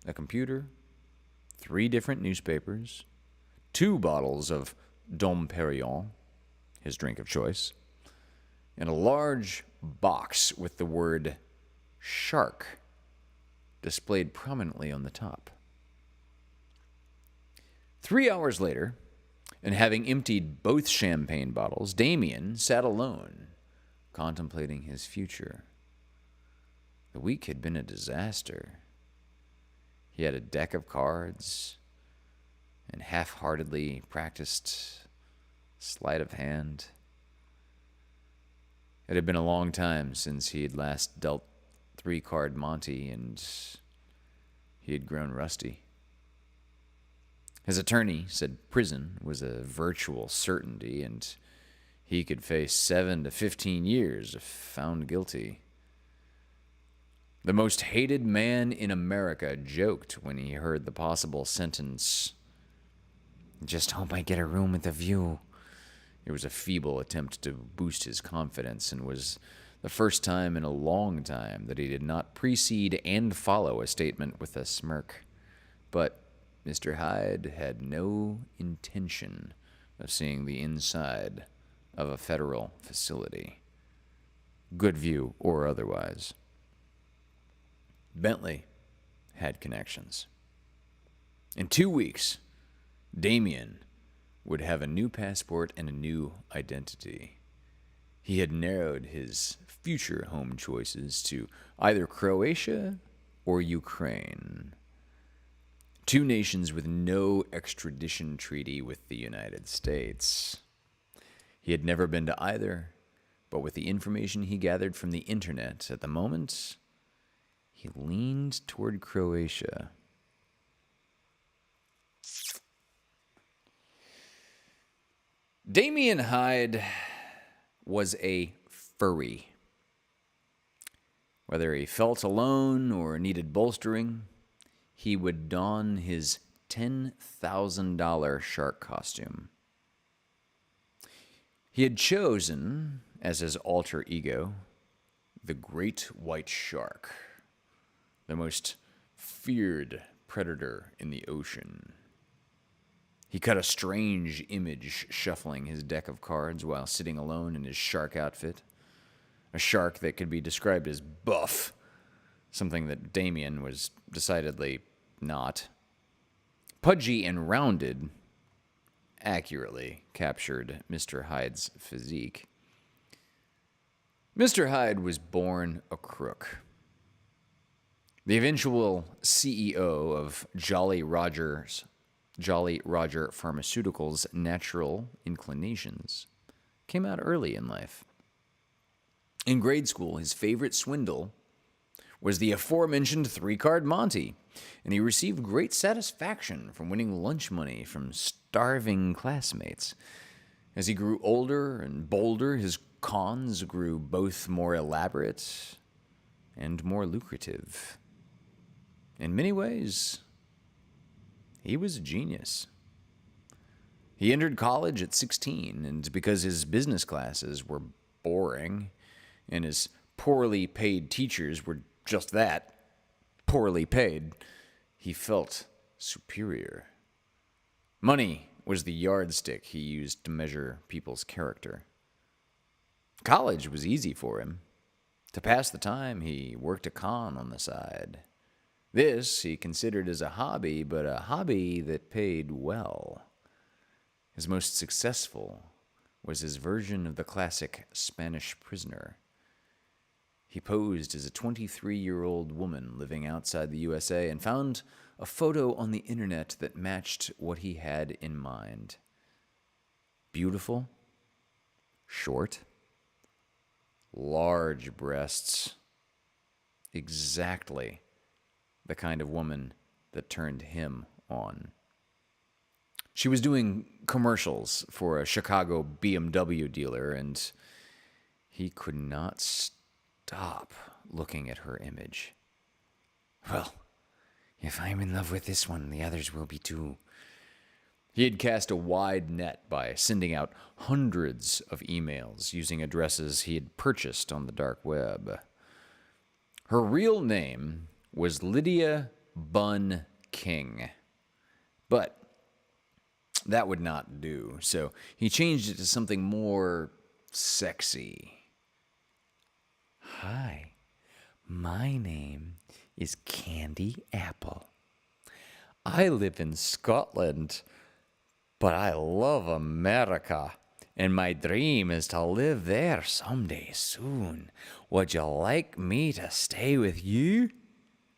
a computer, 3 different newspapers, 2 bottles of Dom Perignon, his drink of choice, and a large box with the word shark displayed prominently on the top. 3 hours later, and having emptied both champagne bottles, Damien sat alone, contemplating his future. The week had been a disaster. He had a deck of cards and half-heartedly practiced sleight of hand. It had been a long time since he had last dealt 3-card Monte, and he had grown rusty. His attorney said prison was a virtual certainty, and he could face 7 to 15 years if found guilty. The most hated man in America joked when he heard the possible sentence. "Just hope I get a room with a view." It was a feeble attempt to boost his confidence, and was the first time in a long time that he did not precede and follow a statement with a smirk. But Mr. Hyde had no intention of seeing the inside of a federal facility, good view or otherwise. Bentley had connections. In 2 weeks, Damien would have a new passport and a new identity. He had narrowed his future home choices to either Croatia or Ukraine, 2 nations with no extradition treaty with the United States. He had never been to either, but with the information he gathered from the internet at the moment, he leaned toward Croatia. Damien Hyde was a furry. Whether he felt alone or needed bolstering, he would don his $10,000 shark costume. He had chosen, as his alter ego, the great white shark, the most feared predator in the ocean. He cut a strange image shuffling his deck of cards while sitting alone in his shark outfit. A shark that could be described as buff, something that Damien was decidedly not. Pudgy and rounded accurately captured Mr. Hyde's physique. Mr. Hyde was born a crook. The eventual CEO of Jolly Roger Pharmaceuticals' natural inclinations came out early in life. In grade school, his favorite swindle was the aforementioned 3-card Monte, and he received great satisfaction from winning lunch money from starving classmates. As he grew older and bolder, his cons grew both more elaborate and more lucrative. In many ways, he was a genius. He entered college at 16, and because his business classes were boring and his poorly paid teachers were just that, poorly paid, he felt superior. Money was the yardstick he used to measure people's character. College was easy for him. To pass the time, he worked a con on the side. This he considered as a hobby, but a hobby that paid well. His most successful was his version of the classic Spanish prisoner. He posed as a 23-year-old woman living outside the USA and found a photo on the internet that matched what he had in mind. Beautiful, short, large breasts. Exactly the kind of woman that turned him on. She was doing commercials for a Chicago BMW dealer, and he could not stop looking at her image. Well, if I'm in love with this one, the others will be too. He had cast a wide net by sending out hundreds of emails using addresses he had purchased on the dark web. Her real name was Lydia Bunn King, but that would not do, so he changed it to something more sexy. Hi, my name is Candy Apple. I live in Scotland, but I love America, and my dream is to live there someday soon. Would you like me to stay with you?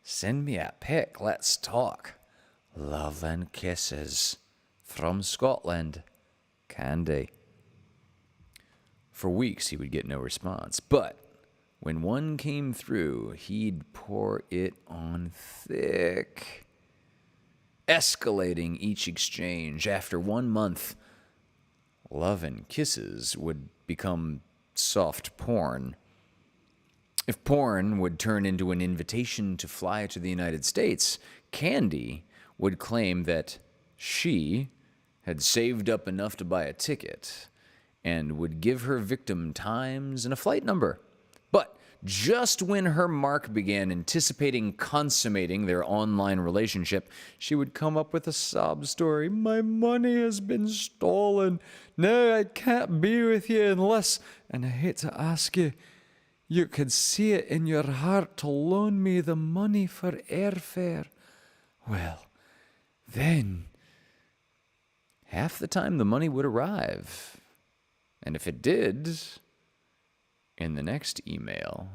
Send me a pic, let's talk. Love and kisses. From Scotland, Candy. For weeks he would get no response, but when one came through, he'd pour it on thick, escalating each exchange. After 1 month, love and kisses would become soft porn. If porn would turn into an invitation to fly to the United States, Candy would claim that she had saved up enough to buy a ticket and would give her victim times and a flight number. But just when her mark began anticipating consummating their online relationship, she would come up with a sob story. My money has been stolen. No, I can't be with you unless, and I hate to ask you, you could see it in your heart to loan me the money for airfare. Well, then, half the time the money would arrive. And if it did, in the next email,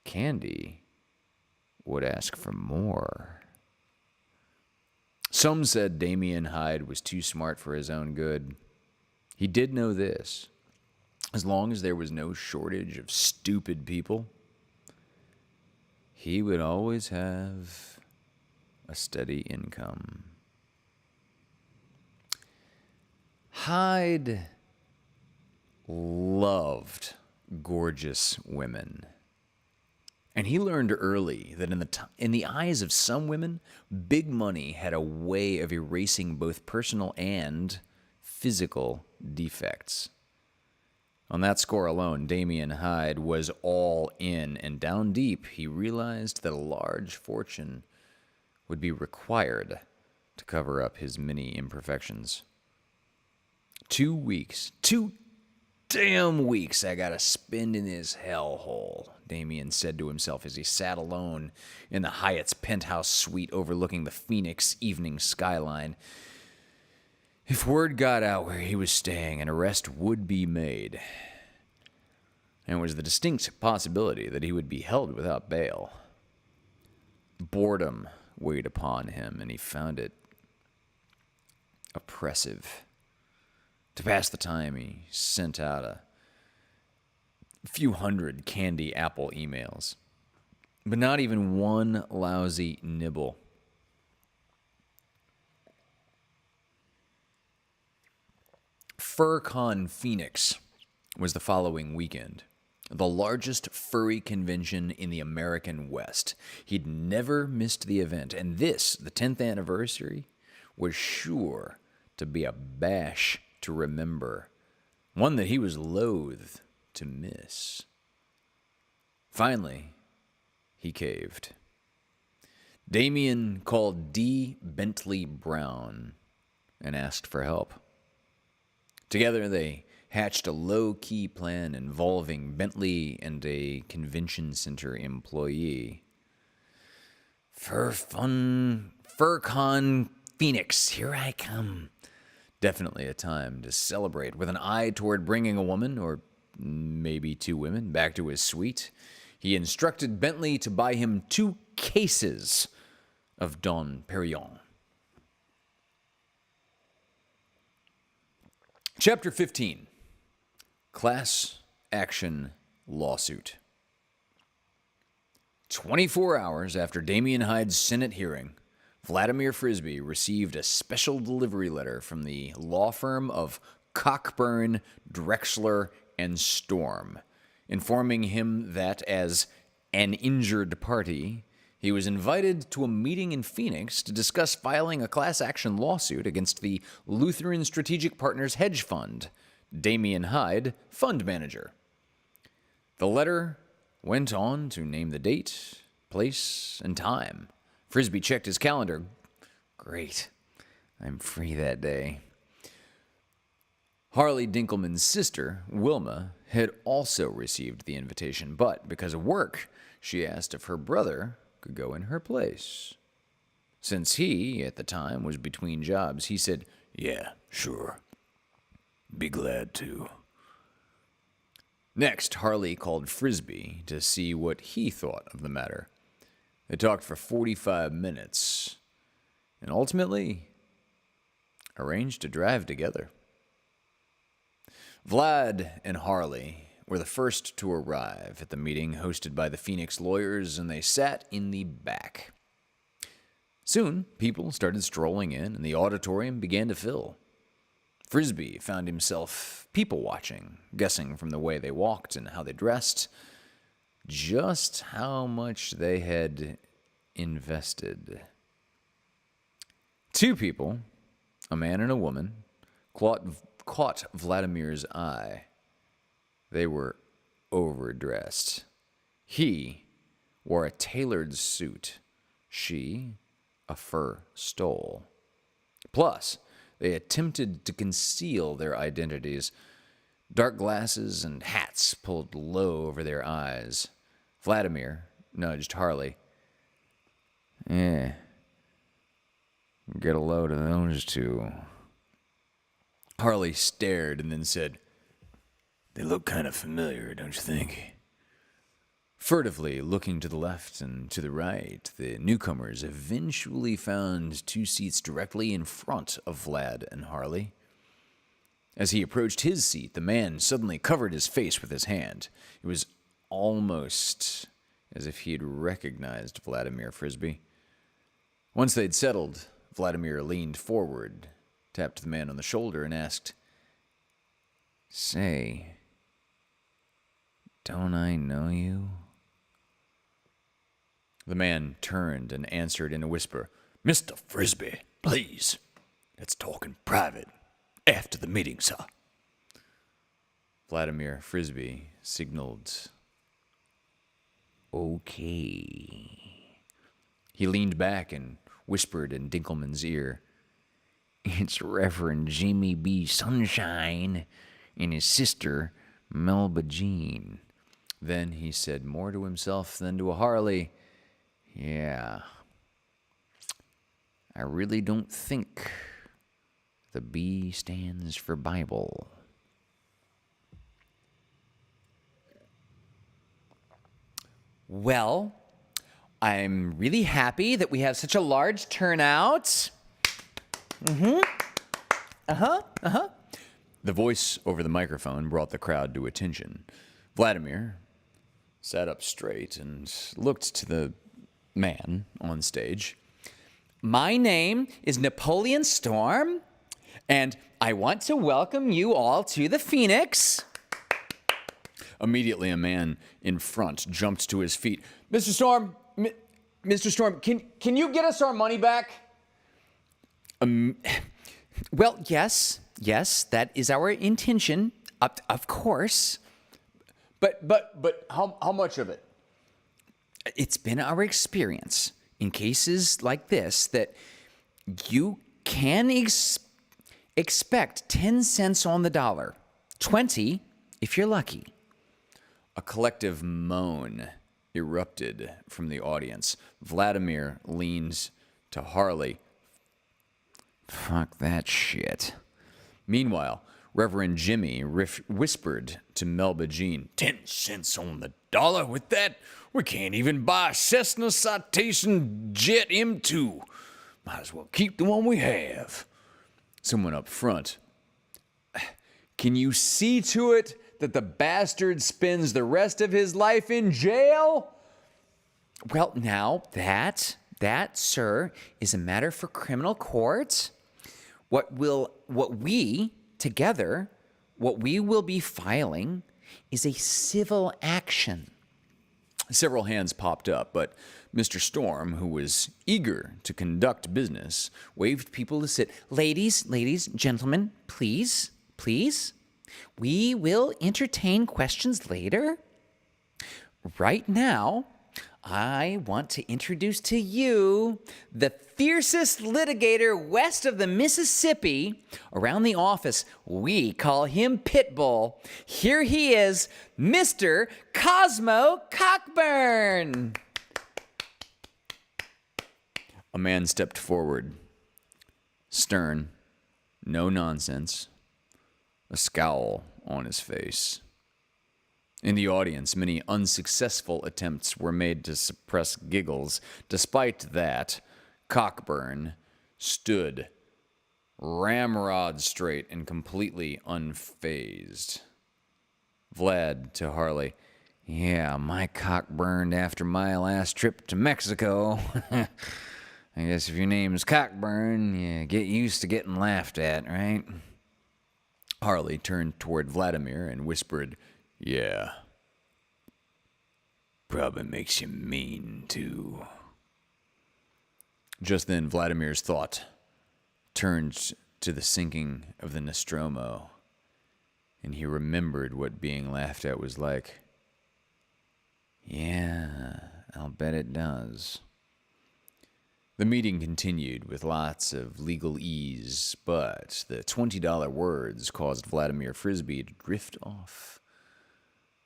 Candy would ask for more. Some said Damien Hyde was too smart for his own good. He did know this. As long as there was no shortage of stupid people, he would always have a steady income. Hyde loved gorgeous women. And he learned early that in the eyes of some women, big money had a way of erasing both personal and physical defects. On that score alone, Damien Hyde was all in, and down deep, he realized that a large fortune would be required to cover up his many imperfections. 2 weeks, 2 damn weeks I gotta spend in this hellhole, Damien said to himself as he sat alone in the Hyatt's penthouse suite overlooking the Phoenix evening skyline. If word got out where he was staying, an arrest would be made. And it was the distinct possibility that he would be held without bail. Boredom weighed upon him, and he found it oppressive. To pass the time, he sent out a few hundred Candy Apple emails, but not even one lousy nibble. FurCon Phoenix was the following weekend, the largest furry convention in the American West. He'd never missed the event, and this, the 10th anniversary, was sure to be a bash to remember, one that he was loath to miss. Finally, he caved. Damien called D. Bentley Brown and asked for help. Together, they hatched a low-key plan involving Bentley and a convention center employee. FurCon Phoenix, here I come. Definitely a time to celebrate, with an eye toward bringing a woman, or maybe 2 women, back to his suite. He instructed Bentley to buy him 2 cases of Dom Perignon. Chapter 15, Class Action Lawsuit. 24 hours after Damien Hyde's Senate hearing, Vladimir Frisbee received a special delivery letter from the law firm of Cockburn, Drexler, and Storm, informing him that as an injured party, he was invited to a meeting in Phoenix to discuss filing a class action lawsuit against the Lutheran Strategic Partners Hedge Fund, Damian Hyde, fund manager. The letter went on to name the date, place, and time. Frisbee checked his calendar. Great. I'm free that day. Harley Dinkelman's sister, Wilma, had also received the invitation, but because of work, she asked if her brother could go in her place. Since he, at the time, was between jobs, he said, "Yeah, sure. Be glad to." Next, Harley called Frisbee to see what he thought of the matter. They talked for 45 minutes and ultimately arranged to drive together. Vlad and Harley were the first to arrive at the meeting hosted by the Phoenix lawyers, and they sat in the back. Soon, people started strolling in, and the auditorium began to fill. Frisbee found himself people-watching, guessing from the way they walked and how they dressed just how much they had invested. Two people, a man and a woman, caught Vladimir's eye. They were overdressed. He wore a tailored suit. She, a fur stole. Plus, they attempted to conceal their identities. Dark glasses and hats pulled low over their eyes. Vladimir nudged Harley. "Yeah, get a load of those two." Harley stared and then said, "They look kind of familiar, don't you think?" Furtively looking to the left and to the right, the newcomers eventually found two seats directly in front of Vlad and Harley. As he approached his seat, the man suddenly covered his face with his hand. It was almost as if he had recognized Vladimir Frisbee. Once they'd settled, Vladimir leaned forward, tapped the man on the shoulder, and asked, "Say, don't I know you?" The man turned and answered in a whisper, "Mr. Frisbee, please, let's talk in private after the meeting, sir." Vladimir Frisbee signaled, "Okay." He leaned back and whispered in Dinkelman's ear, "It's Reverend Jimmy B. Sunshine and his sister, Melba Jean." Then he said more to himself than to a Harley, "Yeah, I really don't think the B stands for Bible." Well, I'm really happy that we have such a large turnout. The voice over the microphone brought the crowd to attention. Vladimir sat up straight and looked to the man on stage. "My name is Napoleon Storm, and I want to welcome you all to the Phoenix." Immediately, a man in front jumped to his feet. Mr. Storm, can you get us our money back?" Well, yes, that is our intention, of course. But how much of it? It's been our experience in cases like this that you can expect 10 cents on the dollar, 20 if you're lucky. A collective moan erupted from the audience. Vladimir leaned to Harley. "Fuck that shit." Meanwhile, Reverend Jimmy whispered to Melba Jean, 10 cents on the dollar? With that, we can't even buy a Cessna Citation Jet M2. Might as well keep the one we have." Someone up front, "Can you see to it that the bastard spends the rest of his life in jail?" Well, now that, sir, is a matter for criminal court. What we will be filing is a civil action. Several hands popped up, but Mr. Storm, who was eager to conduct business, waved people to sit. Ladies, gentlemen, please, please. We will entertain questions later. Right now, I want to introduce to you the fiercest litigator west of the Mississippi. Around the office, we call him Pitbull. Here he is, Mr. Cosmo Cockburn. A man stepped forward, stern, no nonsense, a scowl on his face. In the audience, many unsuccessful attempts were made to suppress giggles. Despite that, Cockburn stood ramrod straight and completely unfazed. Vlad to Harley, "Yeah, my cock burned after my last trip to Mexico. I guess if your name's Cockburn, you get used to getting laughed at, right?" Harley turned toward Vladimir and whispered, "Yeah. Probably makes you mean, too." Just then, Vladimir's thought turned to the sinking of the Nostromo, and he remembered what being laughed at was like. "Yeah, I'll bet it does." The meeting continued with lots of legal ease, but the $20 words caused Vladimir Frisbee to drift off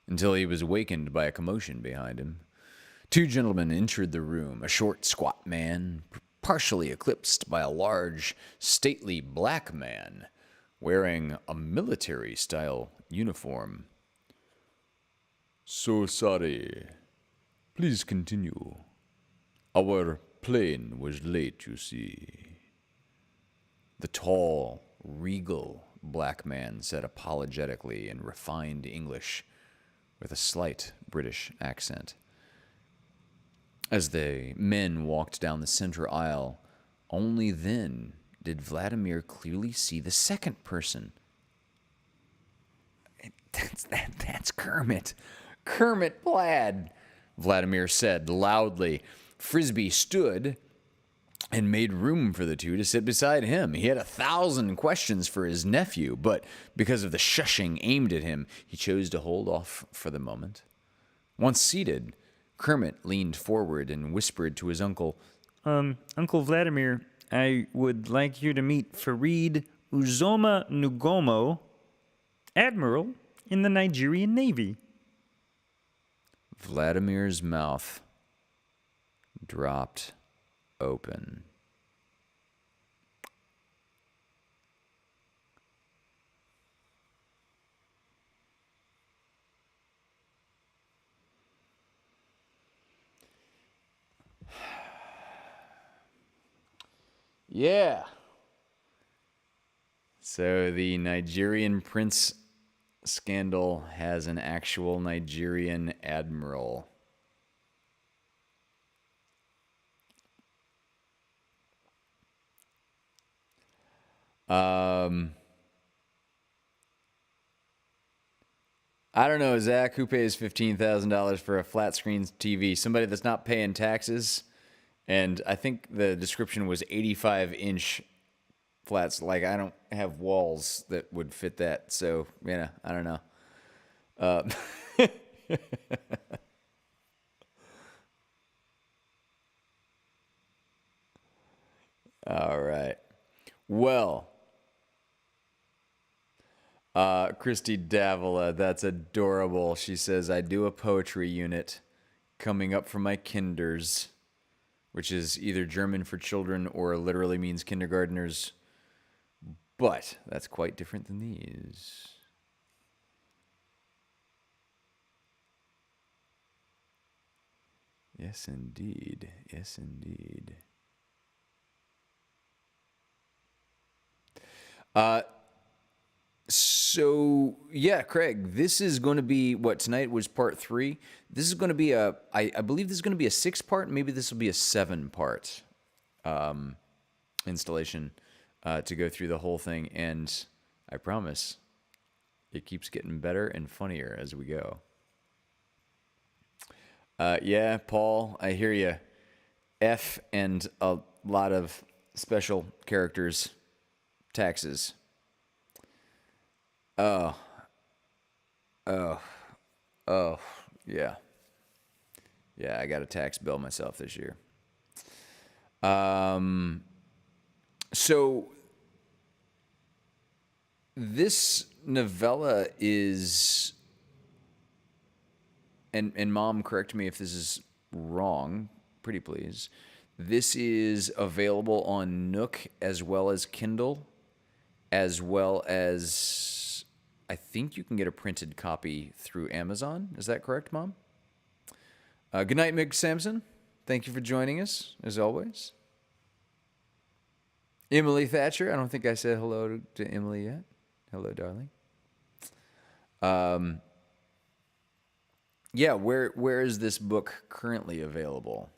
until he was awakened by a commotion behind him. Two gentlemen entered the room, a short, squat man, partially eclipsed by a large, stately black man wearing a military-style uniform. "So sorry. Please continue. Our plane was late, you see." The tall, regal black man said apologetically in refined English with a slight British accent. As the men walked down the center aisle, only then did Vladimir clearly see the second person. That's Kermit. Kermit Plaid, Vladimir said loudly. Frisbee stood and made room for the two to sit beside him. He had 1,000 questions for his nephew, but because of the shushing aimed at him, he chose to hold off for the moment. Once seated, Kermit leaned forward and whispered to his uncle, Uncle Vladimir, I would like you to meet Farid Uzoma Nugomo, Admiral in the Nigerian Navy." Vladimir's mouth dropped open. Yeah. So the Nigerian prince scandal has an actual Nigerian admiral. I don't know, Zach, who pays $15,000 for a flat screen TV? Somebody that's not paying taxes. And I think the description was 85-inch flats. Like, I don't have walls that would fit that. So, I don't know. All right. Well, Christy Davila, that's adorable. She says, I do a poetry unit coming up for my kinders, which is either German for children or literally means kindergartners. But that's quite different than these. Yes, indeed. Yes, indeed. So, yeah, Craig, this is going to be, what, tonight was part 3. This is going to be I believe this is going to be a 6-part, maybe this will be a 7-part installation to go through the whole thing. And I promise, it keeps getting better and funnier as we go. Yeah, Paul, I hear you. F and a lot of special characters, taxes. Oh, yeah. Yeah, I got a tax bill myself this year. So this novella is, and Mom, correct me if this is wrong, pretty please. This is available on Nook as well as Kindle, as well as I think you can get a printed copy through Amazon. Is that correct, Mom? Good night, Mick Sampson. Thank you for joining us, as always. Emily Thatcher. I don't think I said hello to Emily yet. Hello, darling. Yeah, where is this book currently available?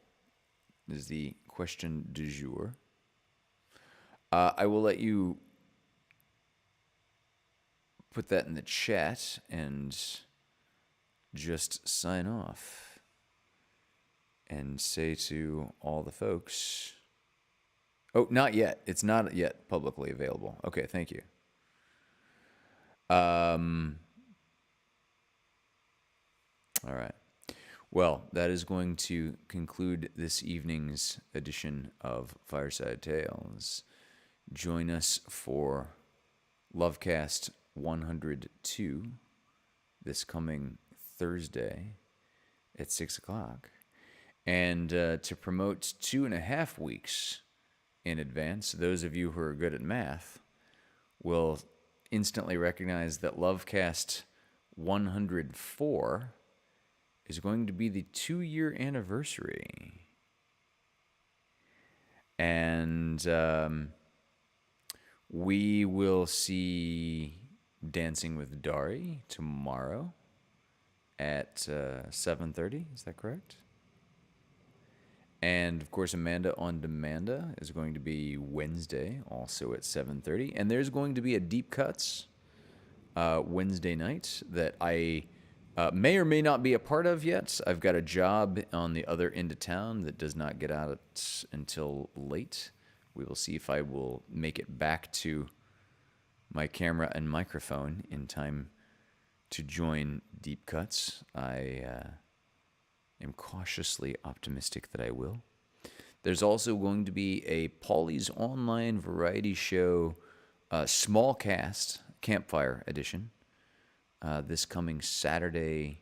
Is the question du jour. I will let you put that in the chat and just sign off and say to all the folks. Oh, not yet. It's not yet publicly available. Okay, thank you. All right. Well, that is going to conclude this evening's edition of Fireside Tales. Join us for Lovecast 102 this coming Thursday at 6 o'clock. And to promote 2.5 weeks in advance, those of you who are good at math will instantly recognize that Lovecast 104 is going to be the 2-year anniversary. And we will see Dancing with Dari tomorrow at 7:30. Is that correct? And, of course, Amanda on Demanda is going to be Wednesday, also at 7:30. And there's going to be a Deep Cuts Wednesday night that I may or may not be a part of yet. I've got a job on the other end of town that does not get out until late. We will see if I will make it back to my camera and microphone in time to join Deep Cuts. I am cautiously optimistic that I will. There's also going to be a Paulie's Online Variety Show small cast campfire edition this coming Saturday,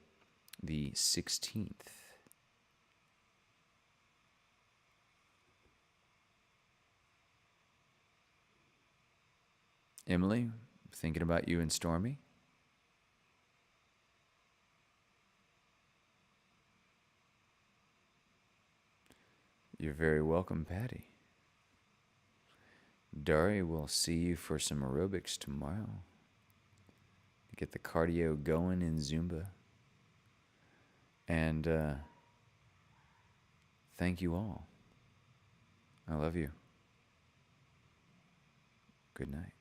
the 16th. Emily, thinking about you and Stormy. You're very welcome, Patty. Dari, will see you for some aerobics tomorrow. Get the cardio going in Zumba. And thank you all. I love you. Good night.